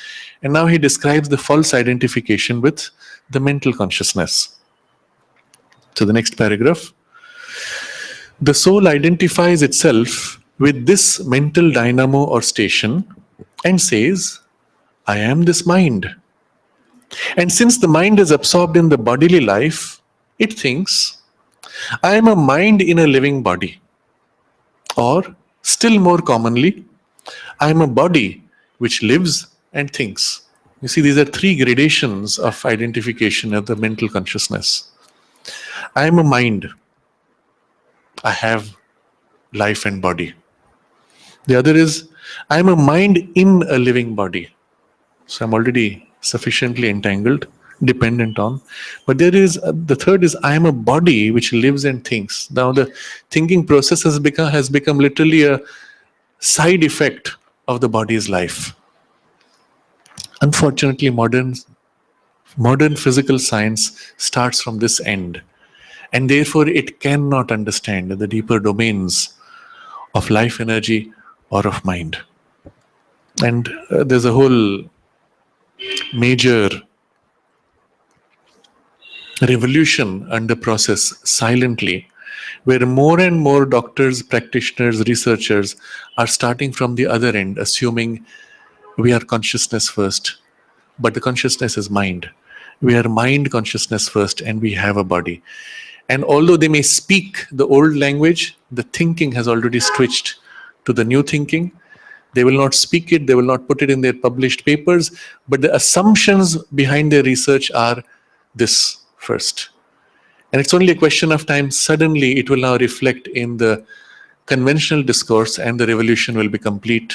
[SPEAKER 2] and now he describes the false identification with the mental consciousness. So the next paragraph. The soul identifies itself with this mental dynamo or station and says, I am this mind. And since the mind is absorbed in the bodily life, it thinks, I am a mind in a living body. Or, still more commonly, I am a body which lives and thinks. You see, these are three gradations of identification of the mental consciousness. I am a mind. I have life and body. The other is, I am a mind in a living body. So I'm already sufficiently entangled, dependent on. But there is, the third is, I am a body which lives and thinks. Now the thinking process has become literally a side effect of the body's life. Unfortunately, modern physical science starts from this end. And therefore, it cannot understand the deeper domains of life energy or of mind. And there's a whole major revolution under process silently, where more and more doctors, practitioners, researchers are starting from the other end, assuming we are consciousness first, but the consciousness is mind. We are mind consciousness first, and we have a body. And although they may speak the old language, the thinking has already switched to the new thinking. They will not speak it, they will not put it in their published papers, but the assumptions behind their research are this first. And it's only a question of time. Suddenly, it will now reflect in the conventional discourse, and the revolution will be complete.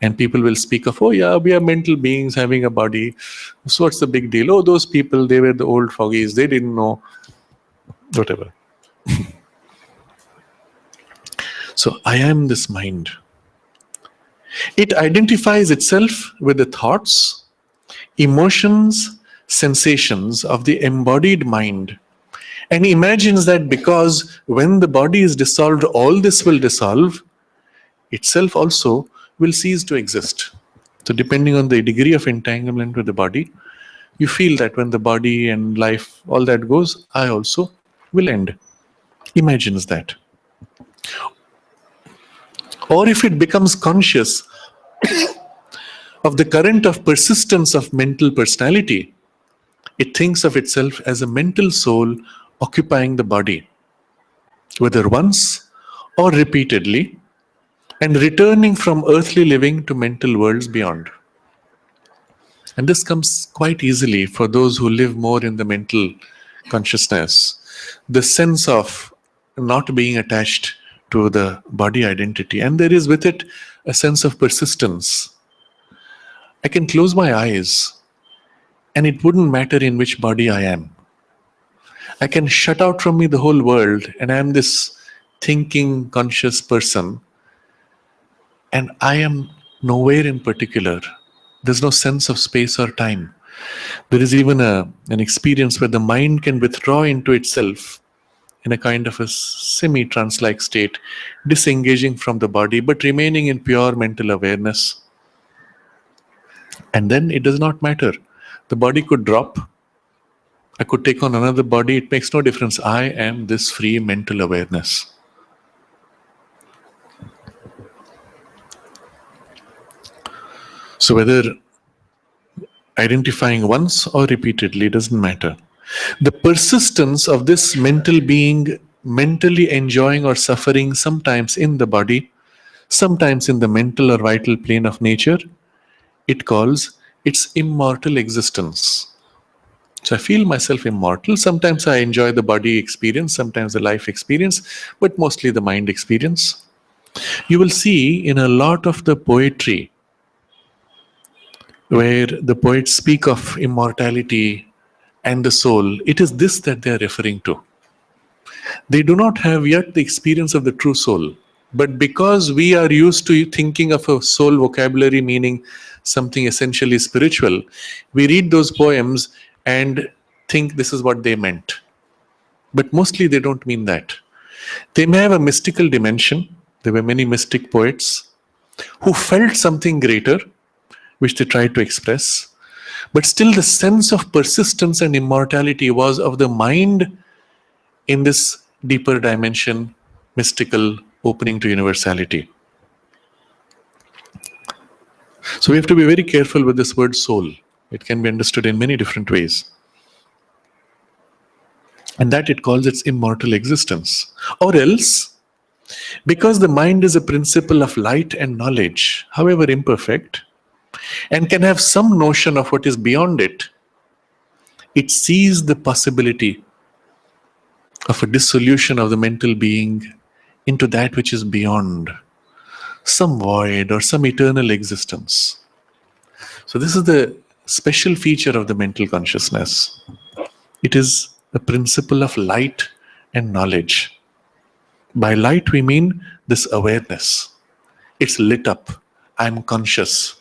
[SPEAKER 2] And people will speak of, oh yeah, we are mental beings having a body. So what's the big deal? Oh, those people, they were the old foggies, they didn't know. Whatever. So I am this mind. It identifies itself with the thoughts, emotions, sensations of the embodied mind, and imagines that because when the body is dissolved, all this will dissolve, itself also will cease to exist. So depending on the degree of entanglement with the body, you feel that when the body and life, all that goes, I also will end. Imagines that. Or if it becomes conscious of the current of persistence of mental personality, it thinks of itself as a mental soul occupying the body, whether once or repeatedly, and returning from earthly living to mental worlds beyond. And this comes quite easily for those who live more in the mental consciousness. The sense of not being attached to the body identity, and there is with it a sense of persistence. I can close my eyes and it wouldn't matter in which body I am. I can shut out from me the whole world, and I am this thinking, conscious person, and I am nowhere in particular. There's no sense of space or time. There is even an experience where the mind can withdraw into itself in a kind of a semi-trance-like state, disengaging from the body, but remaining in pure mental awareness. And then it does not matter. The body could drop. I could take on another body. It makes no difference. I am this free mental awareness. So whether identifying once or repeatedly doesn't matter. The persistence of this mental being mentally enjoying or suffering, sometimes in the body, sometimes in the mental or vital plane of nature, it calls its immortal existence. So I feel myself immortal. Sometimes I enjoy the body experience, sometimes the life experience, but mostly the mind experience. You will see in a lot of the poetry where the poets speak of immortality and the soul, it is this that they are referring to. They do not have yet the experience of the true soul. But because we are used to thinking of a soul vocabulary meaning something essentially spiritual, we read those poems and think this is what they meant. But mostly they don't mean that. They may have a mystical dimension, There were many mystic poets who felt something greater, which they tried to express. But still, the sense of persistence and immortality was of the mind in this deeper dimension, mystical, opening to universality. So we have to be very careful with this word soul. It can be understood in many different ways. And that it calls its immortal existence. Or else, because the mind is a principle of light and knowledge, however imperfect, and can have some notion of what is beyond it, it sees the possibility of a dissolution of the mental being into that which is beyond, some void or some eternal existence. So this is the special feature of the mental consciousness. It is a principle of light and knowledge. By light we mean this awareness. It's lit up. I'm conscious.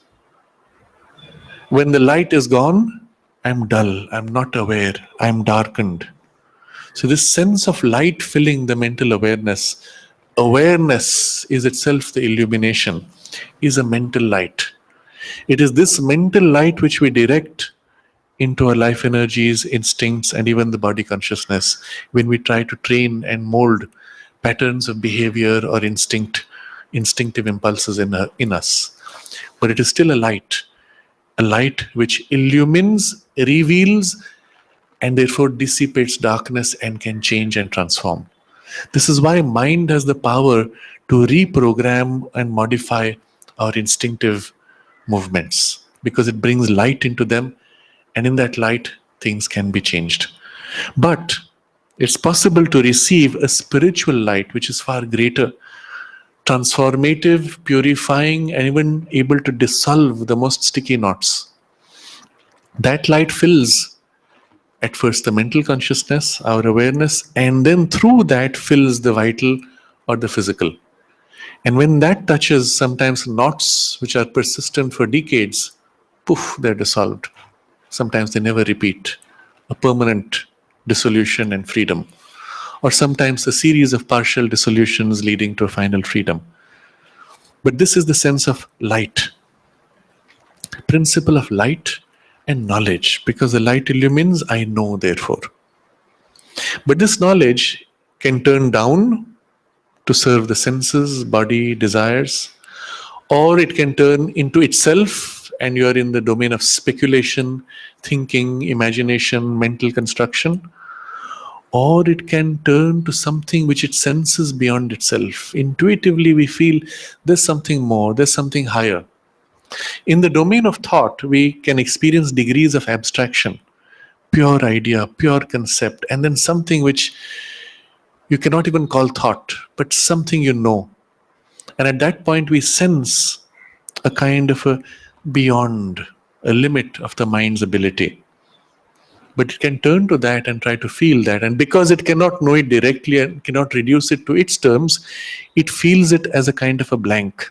[SPEAKER 2] When the light is gone, I'm dull. I'm not aware. I'm darkened. So this sense of light filling the mental awareness is itself the illumination, is a mental light. It is this mental light which we direct into our life energies, instincts, and even the body consciousness when we try to train and mold patterns of behavior or instinctive impulses in us. But it is still a light which illumines, reveals, and therefore dissipates darkness and can change and transform. This is why mind has the power to reprogram and modify our instinctive movements, because it brings light into them, and in that light things can be changed. But it's possible to receive a spiritual light which is far greater, transformative, purifying, and even able to dissolve the most sticky knots. That light fills at first the mental consciousness, our awareness, and then through that fills the vital or the physical. And when that touches sometimes knots which are persistent for decades, poof, they're dissolved. Sometimes they never repeat. A permanent dissolution and freedom. Or sometimes a series of partial dissolutions leading to a final freedom. But this is the sense of light. Principle of light and knowledge. Because the light illumines, I know therefore. But this knowledge can turn down to serve the senses, body, desires, or it can turn into itself and you are in the domain of speculation, thinking, imagination, mental construction, or it can turn to something which it senses beyond itself. Intuitively we feel there's something more, there's something higher. In the domain of thought, we can experience degrees of abstraction, pure idea, pure concept, and then something which you cannot even call thought, but something you know. And at that point we sense a kind of a beyond, a limit of the mind's ability. But it can turn to that and try to feel that. And because it cannot know it directly and cannot reduce it to its terms, it feels it as a kind of a blank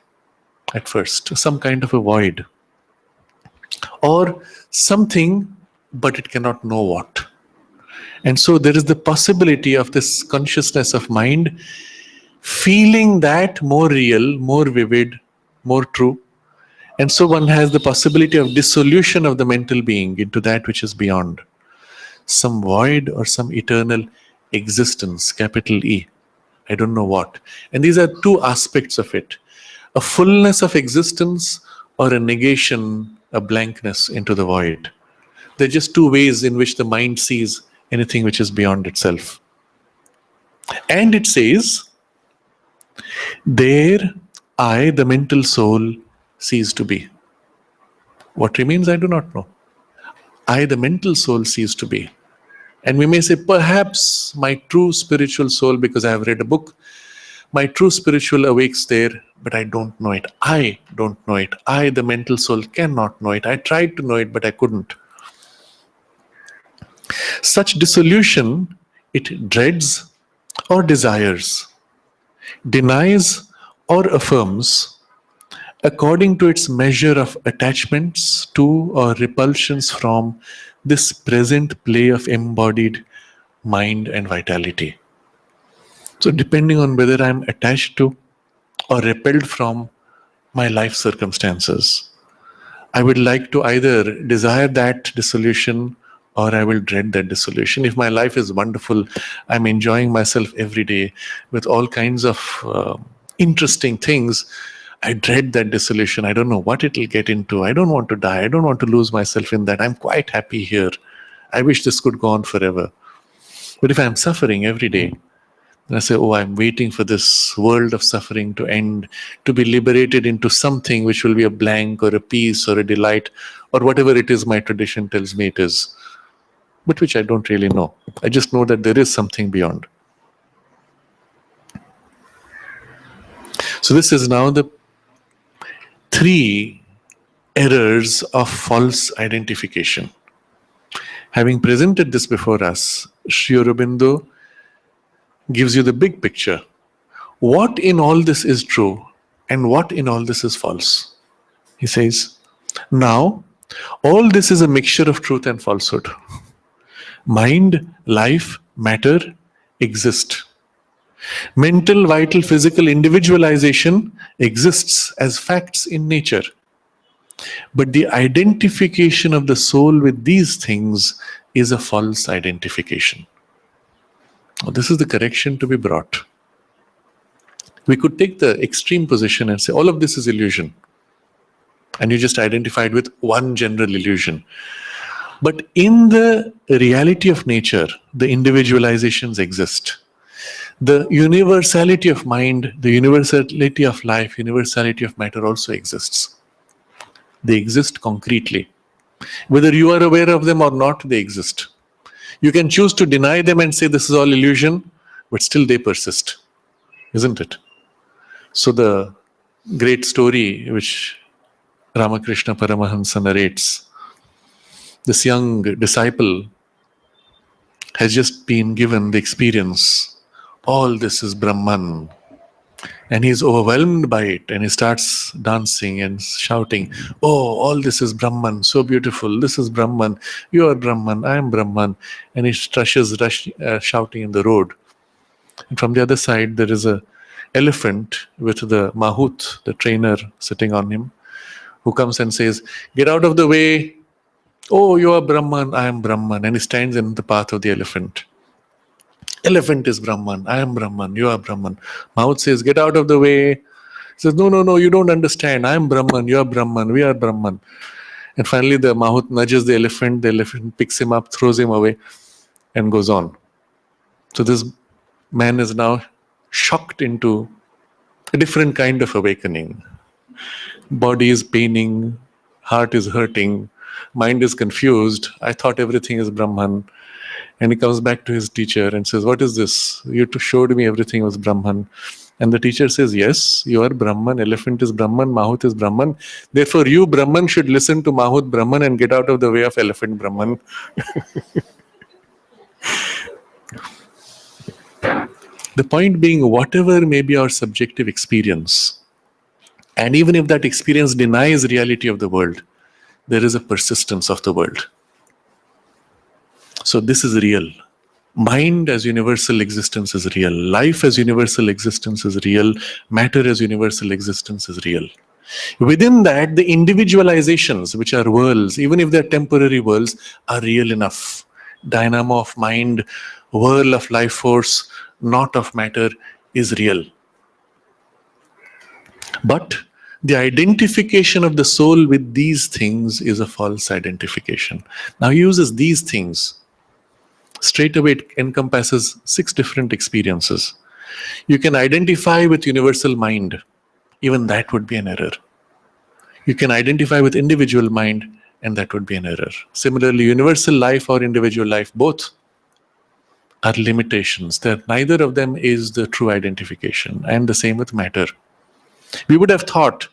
[SPEAKER 2] at first, some kind of a void. Or something, but it cannot know what. And so there is the possibility of this consciousness of mind feeling that more real, more vivid, more true. And so one has the possibility of dissolution of the mental being into that which is beyond. Some void or some eternal existence, capital E. I don't know what. And these are two aspects of it. A fullness of existence or a negation, a blankness into the void. They're just two ways in which the mind sees anything which is beyond itself. And it says, there I, the mental soul, cease to be. What remains, I do not know. I, the mental soul, cease to be. And we may say, perhaps my true spiritual soul, because I have read a book, my true spiritual awakes there, but I don't know it. I don't know it. I, the mental soul, cannot know it. I tried to know it, but I couldn't. Such dissolution, it dreads or desires, denies or affirms, according to its measure of attachments to or repulsions from this present play of embodied mind and vitality. So depending on whether I'm attached to or repelled from my life circumstances. I would like to either desire that dissolution or I will dread that dissolution. If my life is wonderful, I'm enjoying myself every day with all kinds of interesting things, I dread that dissolution. I don't know what it will get into. I don't want to die. I don't want to lose myself in that. I'm quite happy here. I wish this could go on forever. But if I'm suffering every day, and I say, oh, I'm waiting for this world of suffering to end, to be liberated into something which will be a blank or a peace or a delight or whatever it is my tradition tells me it is, but which I don't really know. I just know that there is something beyond. So this is now the 3 errors of false identification. Having presented this before us, Sri Aurobindo gives you the big picture. What in all this is true and what in all this is false? He says, now, all this is a mixture of truth and falsehood. Mind, life, matter exist. Mental, vital, physical individualization exists as facts in nature. But the identification of the soul with these things is a false identification. Now, this is the correction to be brought. We could take the extreme position and say all of this is illusion. And you just identified with one general illusion. But in the reality of nature, the individualizations exist. The universality of mind, the universality of life, universality of matter also exists. They exist concretely. Whether you are aware of them or not, they exist. You can choose to deny them and say this is all illusion, but still they persist, isn't it? So the great story which Ramakrishna Paramahansa narrates, this young disciple has just been given the experience, all this is Brahman. And he's overwhelmed by it and he starts dancing and shouting, oh, all this is Brahman, so beautiful, this is Brahman, you are Brahman, I am Brahman. And he shouting in the road. And from the other side, there is a elephant with the Mahut, the trainer, sitting on him, who comes and says, get out of the way, oh, you are Brahman, I am Brahman. And he stands in the path of the elephant. Elephant is Brahman, I am Brahman, you are Brahman. Mahut says, get out of the way. He says, no, you don't understand. I am Brahman, you are Brahman, we are Brahman. And finally the Mahut nudges the elephant picks him up, throws him away, and goes on. So this man is now shocked into a different kind of awakening. Body is paining, heart is hurting, mind is confused. I thought everything is Brahman. And he comes back to his teacher and says, what is this? You showed me everything was Brahman. And the teacher says, yes, you are Brahman, elephant is Brahman, Mahut is Brahman. Therefore, you, Brahman, should listen to Mahut Brahman and get out of the way of elephant Brahman. The point being, whatever may be our subjective experience, and even if that experience denies reality of the world, there is a persistence of the world. So this is real. Mind as universal existence is real. Life as universal existence is real. Matter as universal existence is real. Within that, the individualizations, which are worlds, even if they're temporary worlds, are real enough. Dynamo of mind, whirl of life force, not of matter, is real. But the identification of the soul with these things is a false identification. Now he uses these things. Straight away it encompasses 6 different experiences. You can identify with universal mind. Even that would be an error. You can identify with individual mind, and that would be an error. Similarly, universal life or individual life, both are limitations. That neither of them is the true identification, and the same with matter. We would have thought,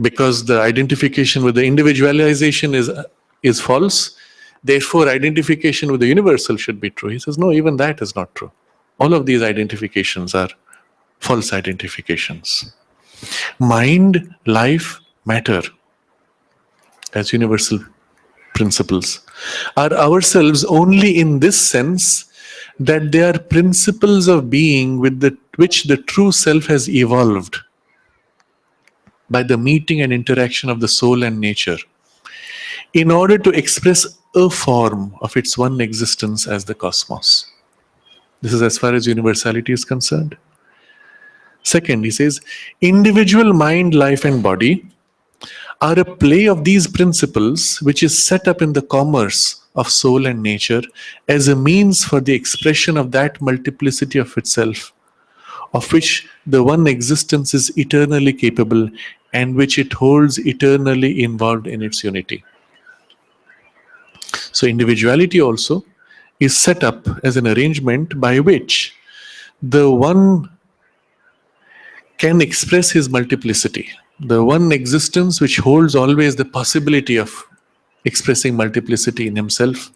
[SPEAKER 2] because the identification with the individualization is false, therefore identification with the universal should be true. He says, no, even that is not true. All of these identifications are false identifications. Mind, life, matter, as universal principles, are ourselves only in this sense that they are principles of being with the which the true self has evolved by the meeting and interaction of the soul and nature in order to express a form of its one existence as the cosmos. This is as far as universality is concerned. Second, he says, individual mind, life, and body are a play of these principles which is set up in the commerce of soul and nature as a means for the expression of that multiplicity of itself, of which the one existence is eternally capable and which it holds eternally involved in its unity. So individuality also is set up as an arrangement by which the one can express his multiplicity. The one existence which holds always the possibility of expressing multiplicity in himself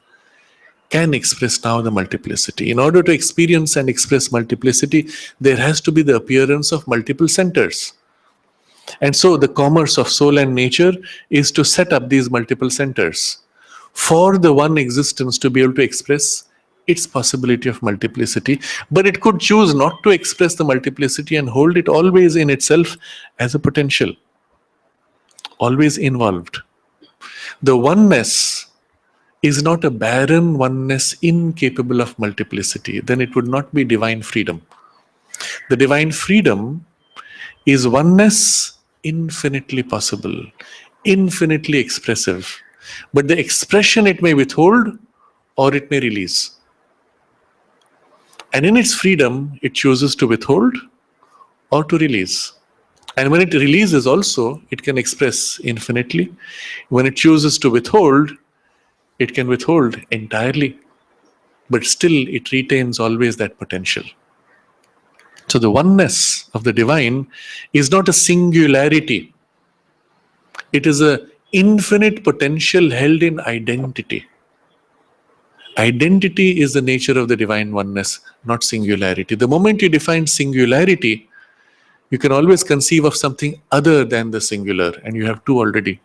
[SPEAKER 2] can express now the multiplicity. In order to experience and express multiplicity, there has to be the appearance of multiple centers. And so the commerce of soul and nature is to set up these multiple centers for the one existence to be able to express its possibility of multiplicity, but it could choose not to express the multiplicity and hold it always in itself as a potential, always involved. The oneness is not a barren oneness incapable of multiplicity, then it would not be divine freedom. The divine freedom is oneness infinitely possible, infinitely expressive, but the expression it may withhold or it may release. And in its freedom, it chooses to withhold or to release. And when it releases also, it can express infinitely. When it chooses to withhold, it can withhold entirely. But still, it retains always that potential. So the oneness of the divine is not a singularity. It is an infinite potential held in identity. Identity is the nature of the divine oneness, not singularity. The moment you define singularity, you can always conceive of something other than the singular, and you have two already.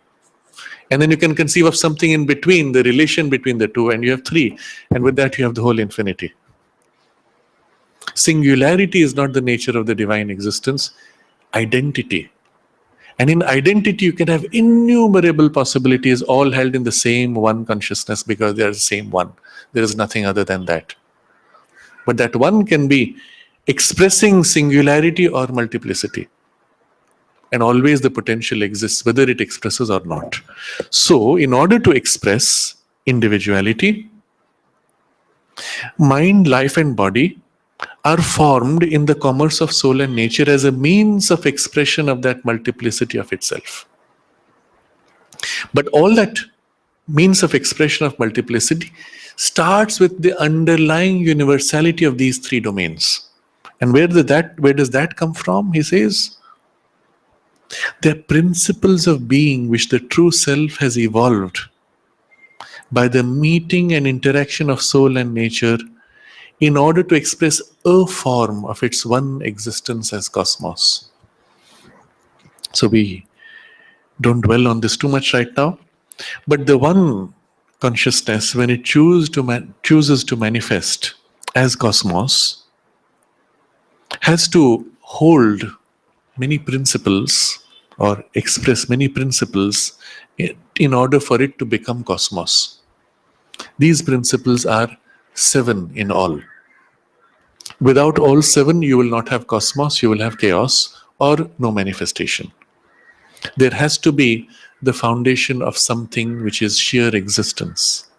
[SPEAKER 2] And then you can conceive of something in between, the relation between the two, and you have three. And with that, you have the whole infinity. Singularity is not the nature of the divine existence, identity. And in identity, you can have innumerable possibilities all held in the same one consciousness because they are the same one. There is nothing other than that. But that one can be expressing singularity or multiplicity. And always the potential exists, whether it expresses or not. So, in order to express individuality, mind, life, and body are formed in the commerce of soul and nature as a means of expression of that multiplicity of itself. But all that means of expression of multiplicity starts with the underlying universality of these three domains. And where does that come from? He says, they're principles of being which the true self has evolved by the meeting and interaction of soul and nature in order to express a form of its one existence as cosmos. So we don't dwell on this too much right now, but the one consciousness, when it chooses to manifest as cosmos, has to hold many principles or express many principles in order for it to become cosmos. These principles are 7 in all. Without all 7, you will not have cosmos, you will have chaos or no manifestation. There has to be the foundation of something which is sheer existence.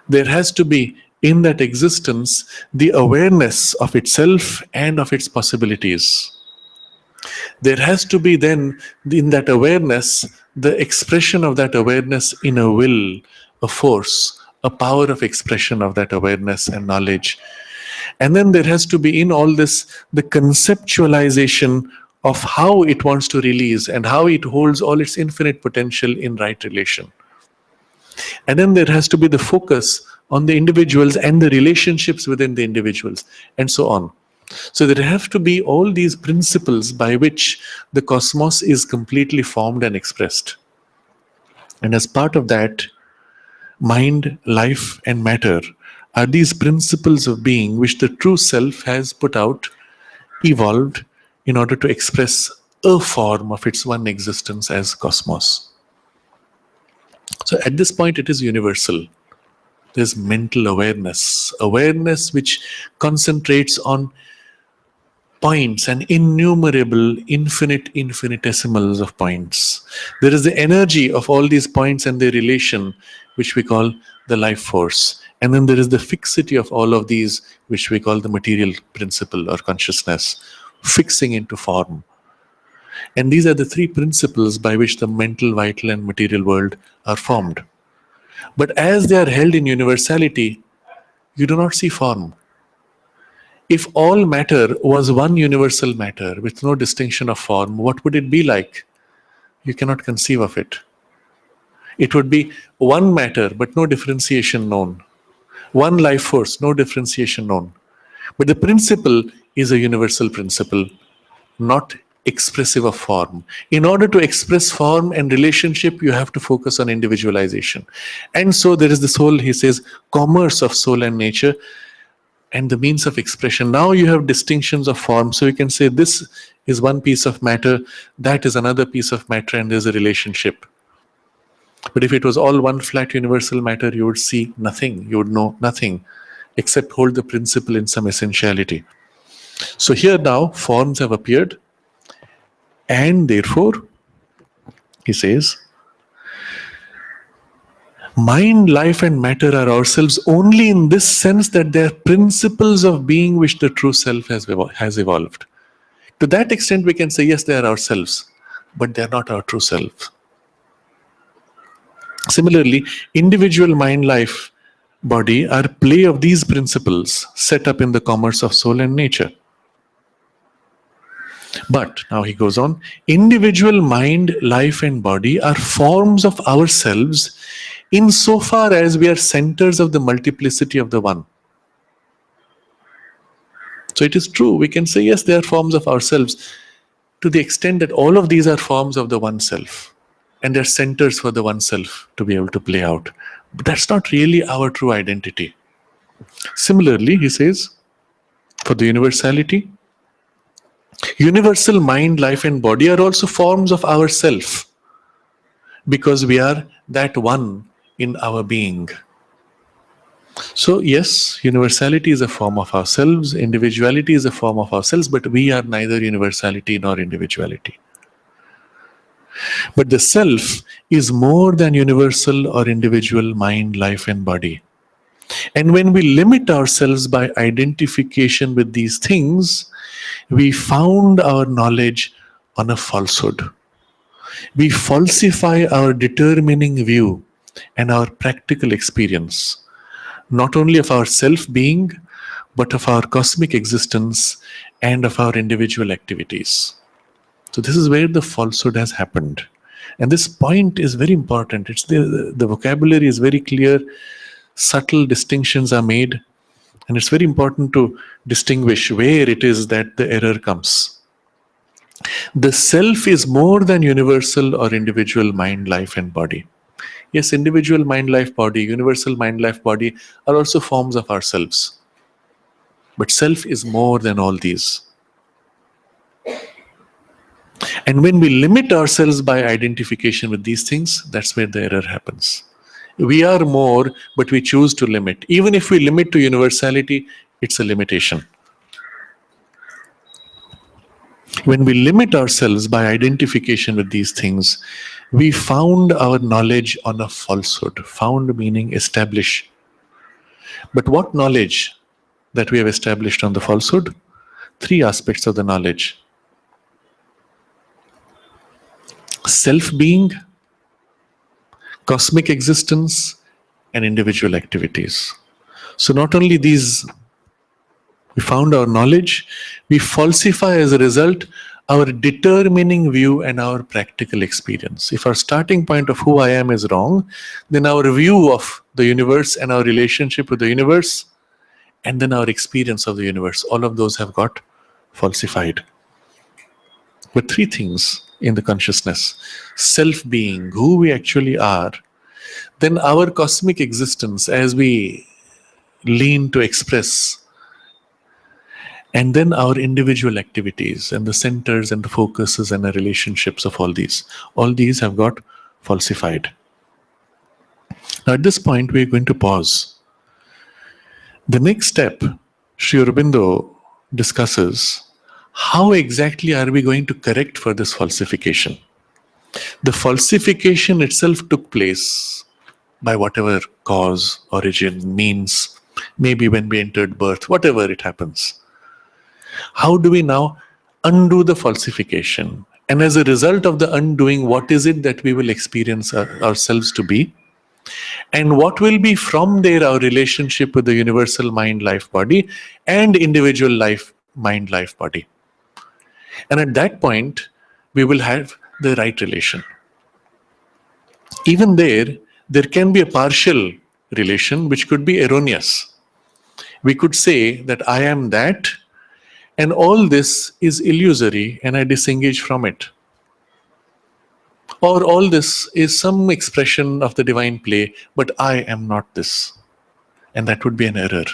[SPEAKER 2] There has to be in that existence the awareness of itself and of its possibilities. There has to be then in that awareness the expression of that awareness in a will, a force, a power of expression of that awareness and knowledge. And then there has to be in all this the conceptualization of how it wants to release and how it holds all its infinite potential in right relation. And then there has to be the focus on the individuals and the relationships within the individuals, and so on. So there have to be all these principles by which the cosmos is completely formed and expressed. And as part of that, mind, life, and matter are these principles of being which the true self has put out evolved in order to express a form of its one existence as cosmos. So at this point, it is universal. There's mental awareness, awareness which concentrates on points and innumerable infinitesimals of points. There is the energy of all these points and their relation, which we call the life force. And then there is the fixity of all of these, which we call the material principle or consciousness, fixing into form. And these are the three principles by which the mental, vital, and material world are formed. But as they are held in universality, you do not see form. If all matter was one universal matter with no distinction of form, what would it be like? You cannot conceive of it. It would be one matter, but no differentiation known. One life force, no differentiation known. But the principle is a universal principle, not expressive of form. In order to express form and relationship, you have to focus on individualization. And so there is this whole, he says, commerce of soul and nature and the means of expression. Now you have distinctions of form. So you can say this is one piece of matter, that is another piece of matter, and there's a relationship. But if it was all one flat universal matter, you would see nothing. You would know nothing except hold the principle in some essentiality. So here now forms have appeared, and therefore, he says, mind, life, and matter are ourselves only in this sense that they are principles of being which the true self has evolved. To that extent, we can say, yes, they are ourselves, but they are not our true self. Similarly, individual mind, life, body are play of these principles set up in the commerce of soul and nature. But, now he goes on, individual mind, life, and body are forms of ourselves insofar as we are centers of the multiplicity of the one. So it is true, we can say, yes, they are forms of ourselves to the extent that all of these are forms of the one self. And they're centers for the one self to be able to play out. But that's not really our true identity. Similarly, he says, for the universality, universal mind, life, and body are also forms of ourself, because we are that one in our being. So yes, universality is a form of ourselves, individuality is a form of ourselves, but we are neither universality nor individuality. But the self is more than universal or individual mind, life, and body. And when we limit ourselves by identification with these things, we found our knowledge on a falsehood. We falsify our determining view and our practical experience, not only of our self-being, but of our cosmic existence and of our individual activities. So this is where the falsehood has happened. And this point is very important. It's the vocabulary is very clear, subtle distinctions are made, and it's very important to distinguish where it is that the error comes. The self is more than universal or individual mind, life, and body. Yes, individual mind, life, body, universal mind, life, body are also forms of ourselves. But self is more than all these. And when we limit ourselves by identification with these things, that's where the error happens. We are more, but we choose to limit. Even if we limit to universality, it's a limitation. When we limit ourselves by identification with these things, we found our knowledge on a falsehood. Found meaning establish. But what knowledge that we have established on the falsehood? Three aspects of the knowledge. Self-being, cosmic existence, and individual activities. So not only these, we found our knowledge, we falsify as a result our determining view and our practical experience. If our starting point of who I am is wrong, then our view of the universe and our relationship with the universe, and then our experience of the universe, all of those have got falsified. But three things in the consciousness: self-being, who we actually are, then our cosmic existence as we lean to express, And then our individual activities and the centers and the focuses and the relationships of all these have got falsified. Now, at this point, we're going to pause. The next step, Sri Aurobindo discusses how exactly are we going to correct for this falsification. The falsification itself took place by whatever cause, origin, means, maybe when we entered birth, whatever it happens. How do we now undo the falsification? And as a result of the undoing, what is it that we will experience ourselves to be? And what will be from there our relationship with the universal mind, life, body, and individual life, mind, life, body? And at that point, we will have the right relation. Even there can be a partial relation which could be erroneous. We could say that I am that, and all this is illusory, and I disengage from it. Or all this is some expression of the divine play, but I am not this. And that would be an error.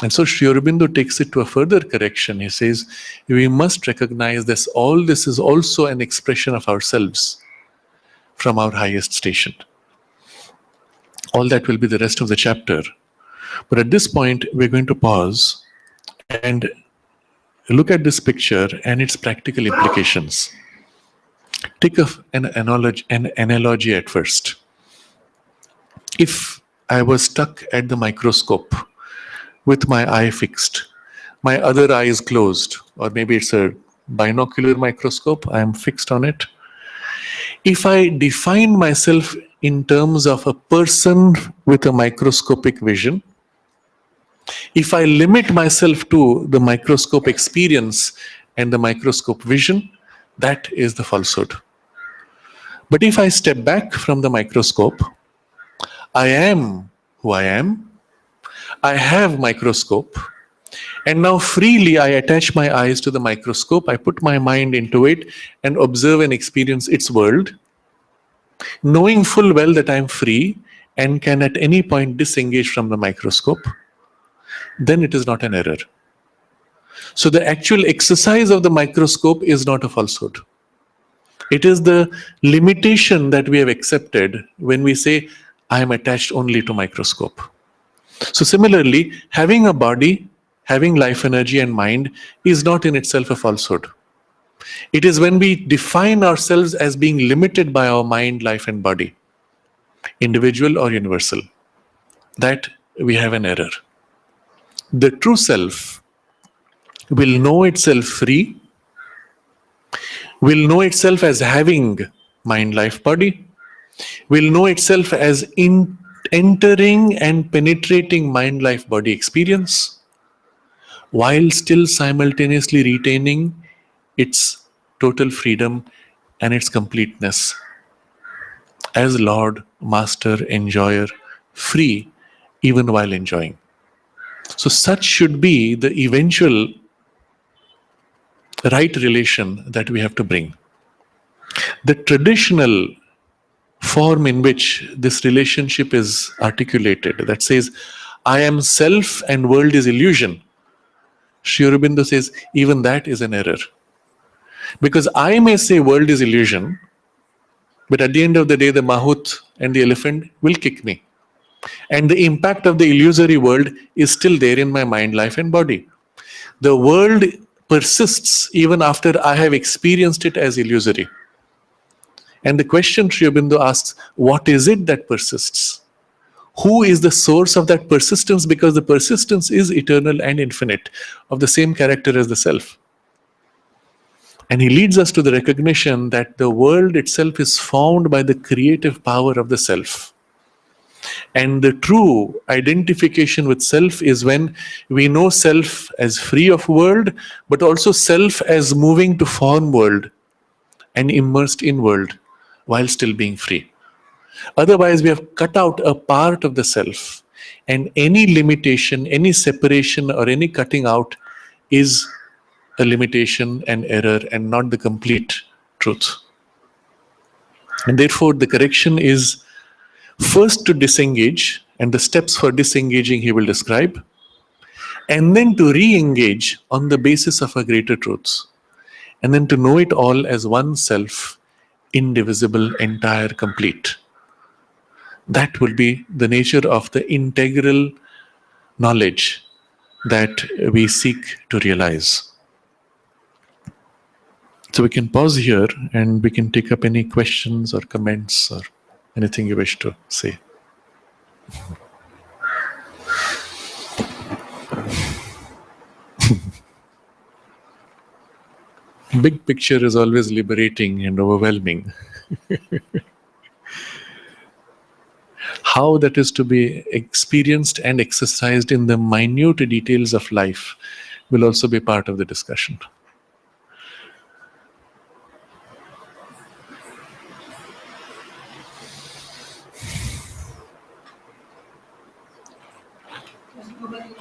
[SPEAKER 2] And so Sri Aurobindo takes it to a further correction. He says, we must recognize this. All this is also an expression of ourselves from our highest station. All that will be the rest of the chapter. But at this point, we're going to pause and look at this picture and its practical implications. Take an analogy at first. If I was stuck at the microscope with my eye fixed, my other eye is closed, or maybe it's a binocular microscope, I am fixed on it. If I define myself in terms of a person with a microscopic vision, if I limit myself to the microscope experience and the microscope vision, that is the falsehood. But if I step back from the microscope, I am who I am, I have microscope, and now freely I attach my eyes to the microscope, I put my mind into it and observe and experience its world, knowing full well that I am free and can at any point disengage from the microscope, then it is not an error. So the actual exercise of the microscope is not a falsehood. It is the limitation that we have accepted when we say, I am attached only to microscope. So similarly, having a body, having life energy and mind is not in itself a falsehood. It is when we define ourselves as being limited by our mind, life and body, individual or universal, that we have an error. The true self will know itself free, will know itself as having mind, life, body, will know itself as entering and penetrating mind, life, body experience, while still simultaneously retaining its total freedom and its completeness as Lord, Master, Enjoyer, free even while enjoying. So such should be the eventual right relation that we have to bring. The traditional form in which this relationship is articulated, that says, I am self and world is illusion, Sri Aurobindo says, even that is an error. Because I may say world is illusion, but at the end of the day, the Mahout and the elephant will kick me. And the impact of the illusory world is still there in my mind, life and body. The world persists even after I have experienced it as illusory. And the question Sri Aurobindo asks, what is it that persists? Who is the source of that persistence? Because the persistence is eternal and infinite, of the same character as the self. And he leads us to the recognition that the world itself is formed by the creative power of the self. And the true identification with self is when we know self as free of world, but also self as moving to form world and immersed in world while still being free. Otherwise, we have cut out a part of the self, and any limitation, any separation, or any cutting out is a limitation and error and not the complete truth. And therefore, the correction is first to disengage, and the steps for disengaging he will describe, and then to re-engage on the basis of a greater truth, and then to know it all as one self, indivisible, entire, complete. That will be the nature of the integral knowledge that we seek to realize. So we can pause here and we can take up any questions or comments or anything you wish to say. Big picture is always liberating and overwhelming. How that is to be experienced and exercised in the minute details of life will also be part of the discussion.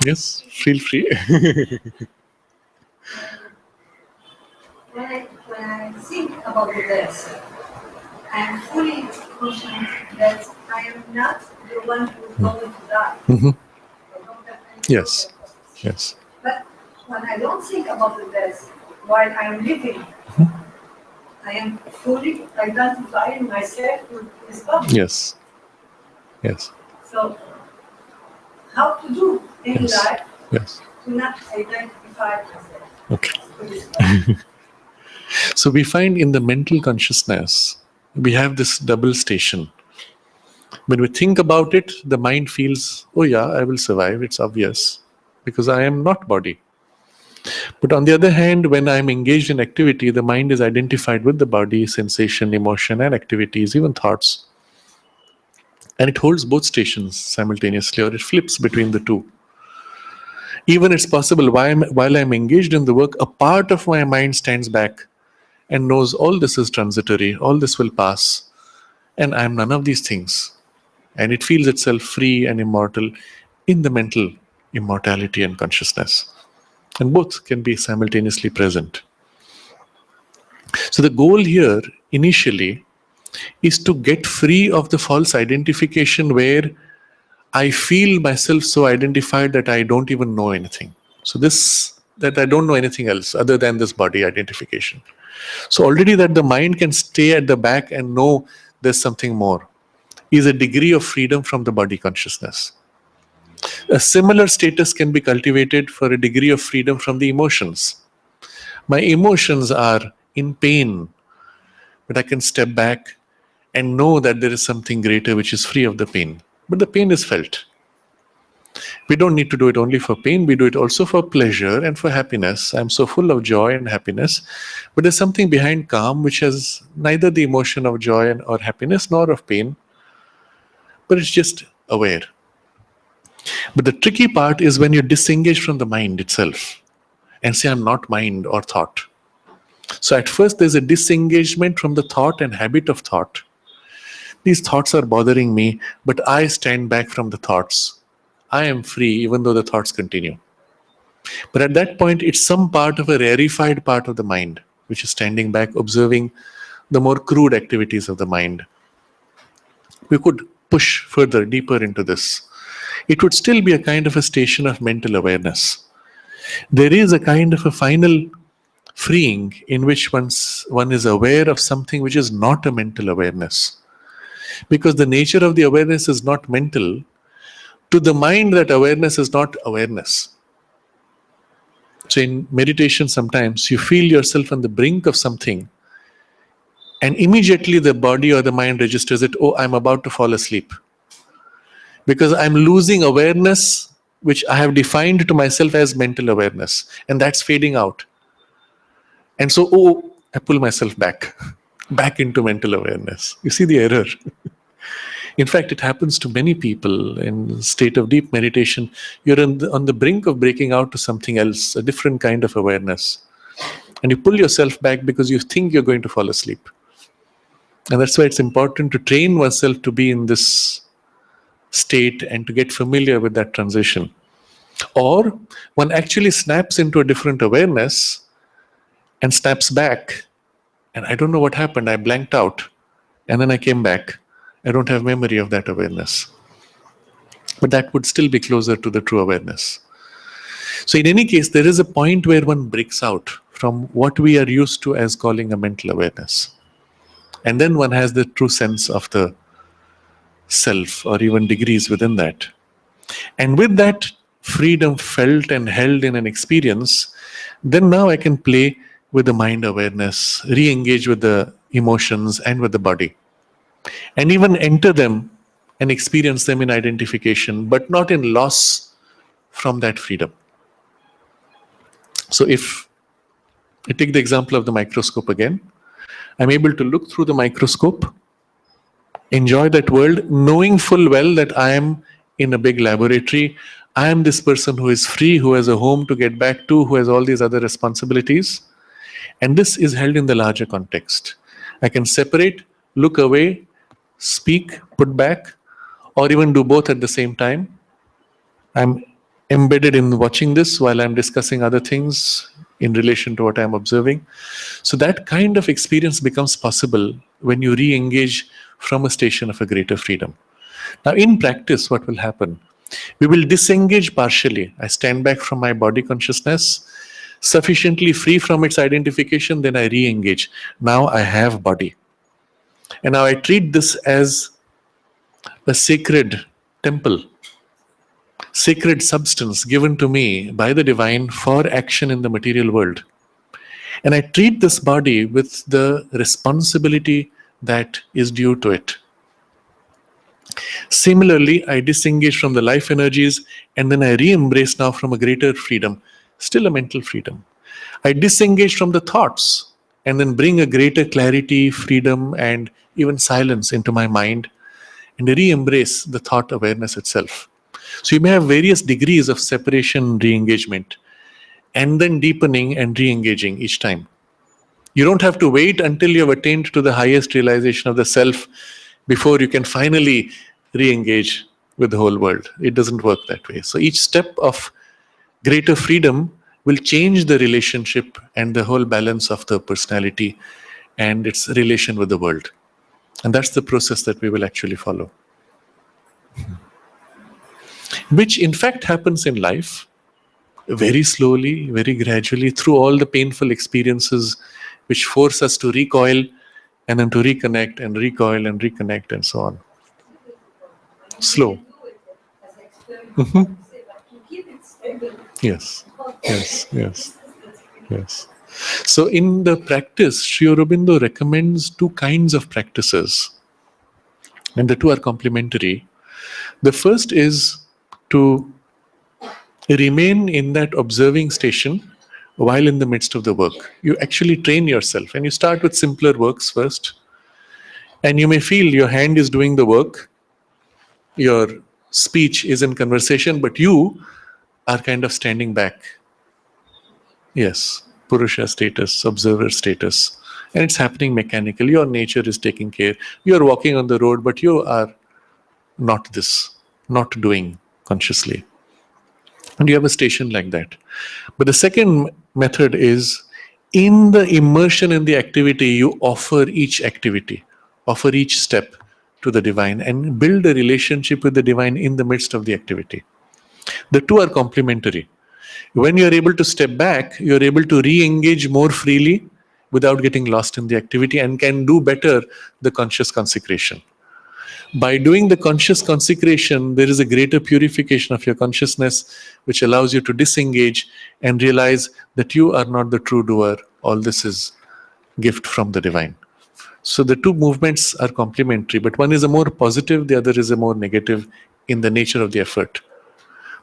[SPEAKER 2] Yes, feel free.
[SPEAKER 3] When I think about this, I am fully conscious that I am not the one who is going to die.
[SPEAKER 2] Mhm.
[SPEAKER 3] I don't have any
[SPEAKER 2] Yes,
[SPEAKER 3] purpose.
[SPEAKER 2] yes,
[SPEAKER 3] But when I don't think about the death while I am living, I am fully identifying myself with this body.
[SPEAKER 2] yes, yes,
[SPEAKER 3] So, how to do in
[SPEAKER 2] yes,
[SPEAKER 3] life
[SPEAKER 2] yes.
[SPEAKER 3] to not identify myself
[SPEAKER 2] Okay.
[SPEAKER 3] with this body?
[SPEAKER 2] So we find in the mental consciousness, we have this double station. When we think about it, the mind feels, oh yeah, I will survive, it's obvious, because I am not body. But on the other hand, when I'm engaged in activity, the mind is identified with the body, sensation, emotion, and activities, even thoughts. And it holds both stations simultaneously, or it flips between the two. Even it's possible while I'm engaged in the work, a part of my mind stands back and knows all this is transitory, all this will pass, and I'm none of these things. And it feels itself free and immortal in the mental immortality and consciousness. And both can be simultaneously present. So the goal here initially is to get free of the false identification where I feel myself so identified that I don't even know anything. So this, that I don't know anything else other than this body identification. So already that the mind can stay at the back and know there's something more is a degree of freedom from the body consciousness. A similar status can be cultivated for a degree of freedom from the emotions. My emotions are in pain, but I can step back and know that there is something greater which is free of the pain. But the pain is felt. We don't need to do it only for pain, we do it also for pleasure and for happiness. I'm so full of joy and happiness, but there's something behind calm which has neither the emotion of joy or happiness nor of pain, but it's just aware. But the tricky part is when you disengage from the mind itself and say, I'm not mind or thought. So at first, there's a disengagement from the thought and habit of thought. These thoughts are bothering me, but I stand back from the thoughts. I am free, even though the thoughts continue. But at that point, it's some part of a rarefied part of the mind, which is standing back, observing the more crude activities of the mind. We could push further, deeper into this. It would still be a kind of a station of mental awareness. There is a kind of a final freeing in which one is aware of something which is not a mental awareness. Because the nature of the awareness is not mental, to the mind that awareness is not awareness. So in meditation, sometimes you feel yourself on the brink of something, and immediately the body or the mind registers it, oh, I'm about to fall asleep. Because I'm losing awareness, which I have defined to myself as mental awareness, and that's fading out. And so, oh, I pull myself back, back into mental awareness. You see the error. In fact, it happens to many people in state of deep meditation. You're on the brink of breaking out to something else, a different kind of awareness. And you pull yourself back because you think you're going to fall asleep. And that's why it's important to train oneself to be in this state and to get familiar with that transition. Or one actually snaps into a different awareness and snaps back. And I don't know what happened. I blanked out. And then I came back. I don't have memory of that awareness. But that would still be closer to the true awareness. So in any case, there is a point where one breaks out from what we are used to as calling a mental awareness. And then one has the true sense of the self, or even degrees within that. And with that freedom felt and held in an experience, then now I can play with the mind awareness, re-engage with the emotions and with the body, and even enter them and experience them in identification, but not in loss from that freedom. So if I take the example of the microscope again, I'm able to look through the microscope, enjoy that world, knowing full well that I am in a big laboratory. I am this person who is free, who has a home to get back to, who has all these other responsibilities. And this is held in the larger context. I can separate, look away, speak, put back, or even do both at the same time. I'm embedded in watching this while I'm discussing other things in relation to what I'm observing. So that kind of experience becomes possible when you re-engage from a station of a greater freedom. Now, in practice, what will happen? We will disengage partially. I stand back from my body consciousness, sufficiently free from its identification, then I re-engage. Now I have body. And now I treat this as a sacred temple, sacred substance given to me by the divine for action in the material world. And I treat this body with the responsibility that is due to it. Similarly, I disengage from the life energies and then I re-embrace now from a greater freedom, still a mental freedom. I disengage from the thoughts and then bring a greater clarity, freedom, and even silence into my mind and re-embrace the thought awareness itself. So you may have various degrees of separation, re-engagement, and then deepening and re-engaging each time. You don't have to wait until you have attained to the highest realization of the self before you can finally re-engage with the whole world. It doesn't work that way. So each step of greater freedom will change the relationship and the whole balance of the personality and its relation with the world. And that's the process that we will actually follow. Which in fact happens in life very slowly, very gradually, through all the painful experiences which force us to recoil and then to reconnect and recoil and reconnect and so on. Slow. Yes, yes, yes, yes. So in the practice, Sri Aurobindo recommends two kinds of practices, and the two are complementary. The first is to remain in that observing station while in the midst of the work. You actually train yourself, and you start with simpler works first. And you may feel your hand is doing the work, your speech is in conversation, but you are kind of standing back. Yes, Purusha status, observer status. And it's happening mechanically. Your nature is taking care. You're walking on the road, but you are not this, not doing consciously. And you have a station like that. But the second method is, in the immersion in the activity, you offer each activity, offer each step to the divine and build a relationship with the divine in the midst of the activity. The two are complementary. When you're able to step back, you're able to re-engage more freely without getting lost in the activity and can do better the conscious consecration. By doing the conscious consecration, there is a greater purification of your consciousness, which allows you to disengage and realize that you are not the true doer. All this is gift from the divine. So the two movements are complementary, but one is a more positive, the other is a more negative in the nature of the effort.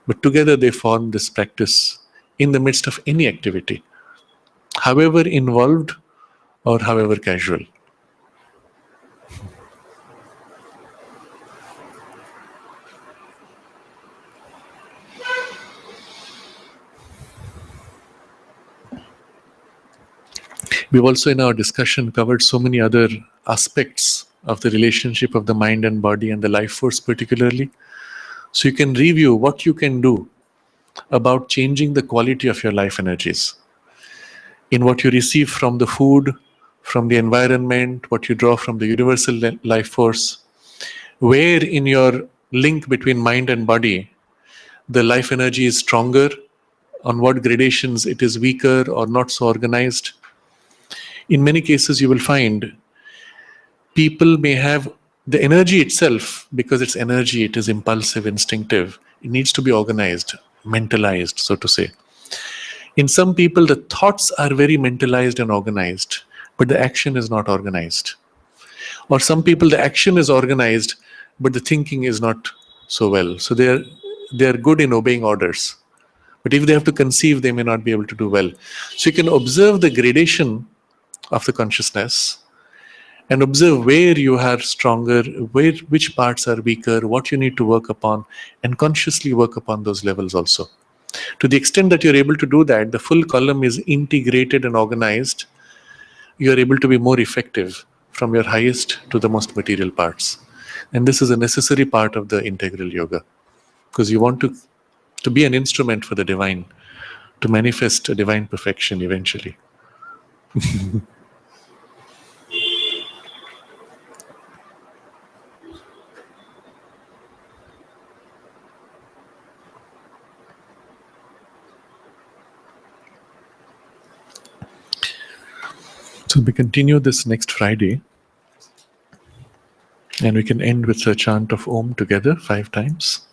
[SPEAKER 2] But together they form this practice in the midst of any activity, however involved or however casual. We've also in our discussion covered so many other aspects of the relationship of the mind and body and the life force particularly. So you can review what you can do about changing the quality of your life energies in what you receive from the food, from the environment, what you draw from the universal life force, where in your link between mind and body the life energy is stronger on what gradations it is weaker or not so organized. In many cases, you will find people may have the energy itself, because it's energy, it is impulsive, instinctive. It needs to be organized, mentalized, so to say. In some people, the thoughts are very mentalized and organized, but the action is not organized. Or some people, the action is organized, but the thinking is not so well. So they are good in obeying orders. But if they have to conceive, they may not be able to do well. So you can observe the gradation of the consciousness and observe where you are stronger, which parts are weaker, what you need to work upon, and consciously work upon those levels also. To the extent that you're able to do that, the full column is integrated and organized. You are able to be more effective from your highest to the most material parts. And this is a necessary part of the integral yoga, because you want to be an instrument for the divine, to manifest a divine perfection eventually. So we continue this next Friday, and we can end with a chant of Om together 5 times.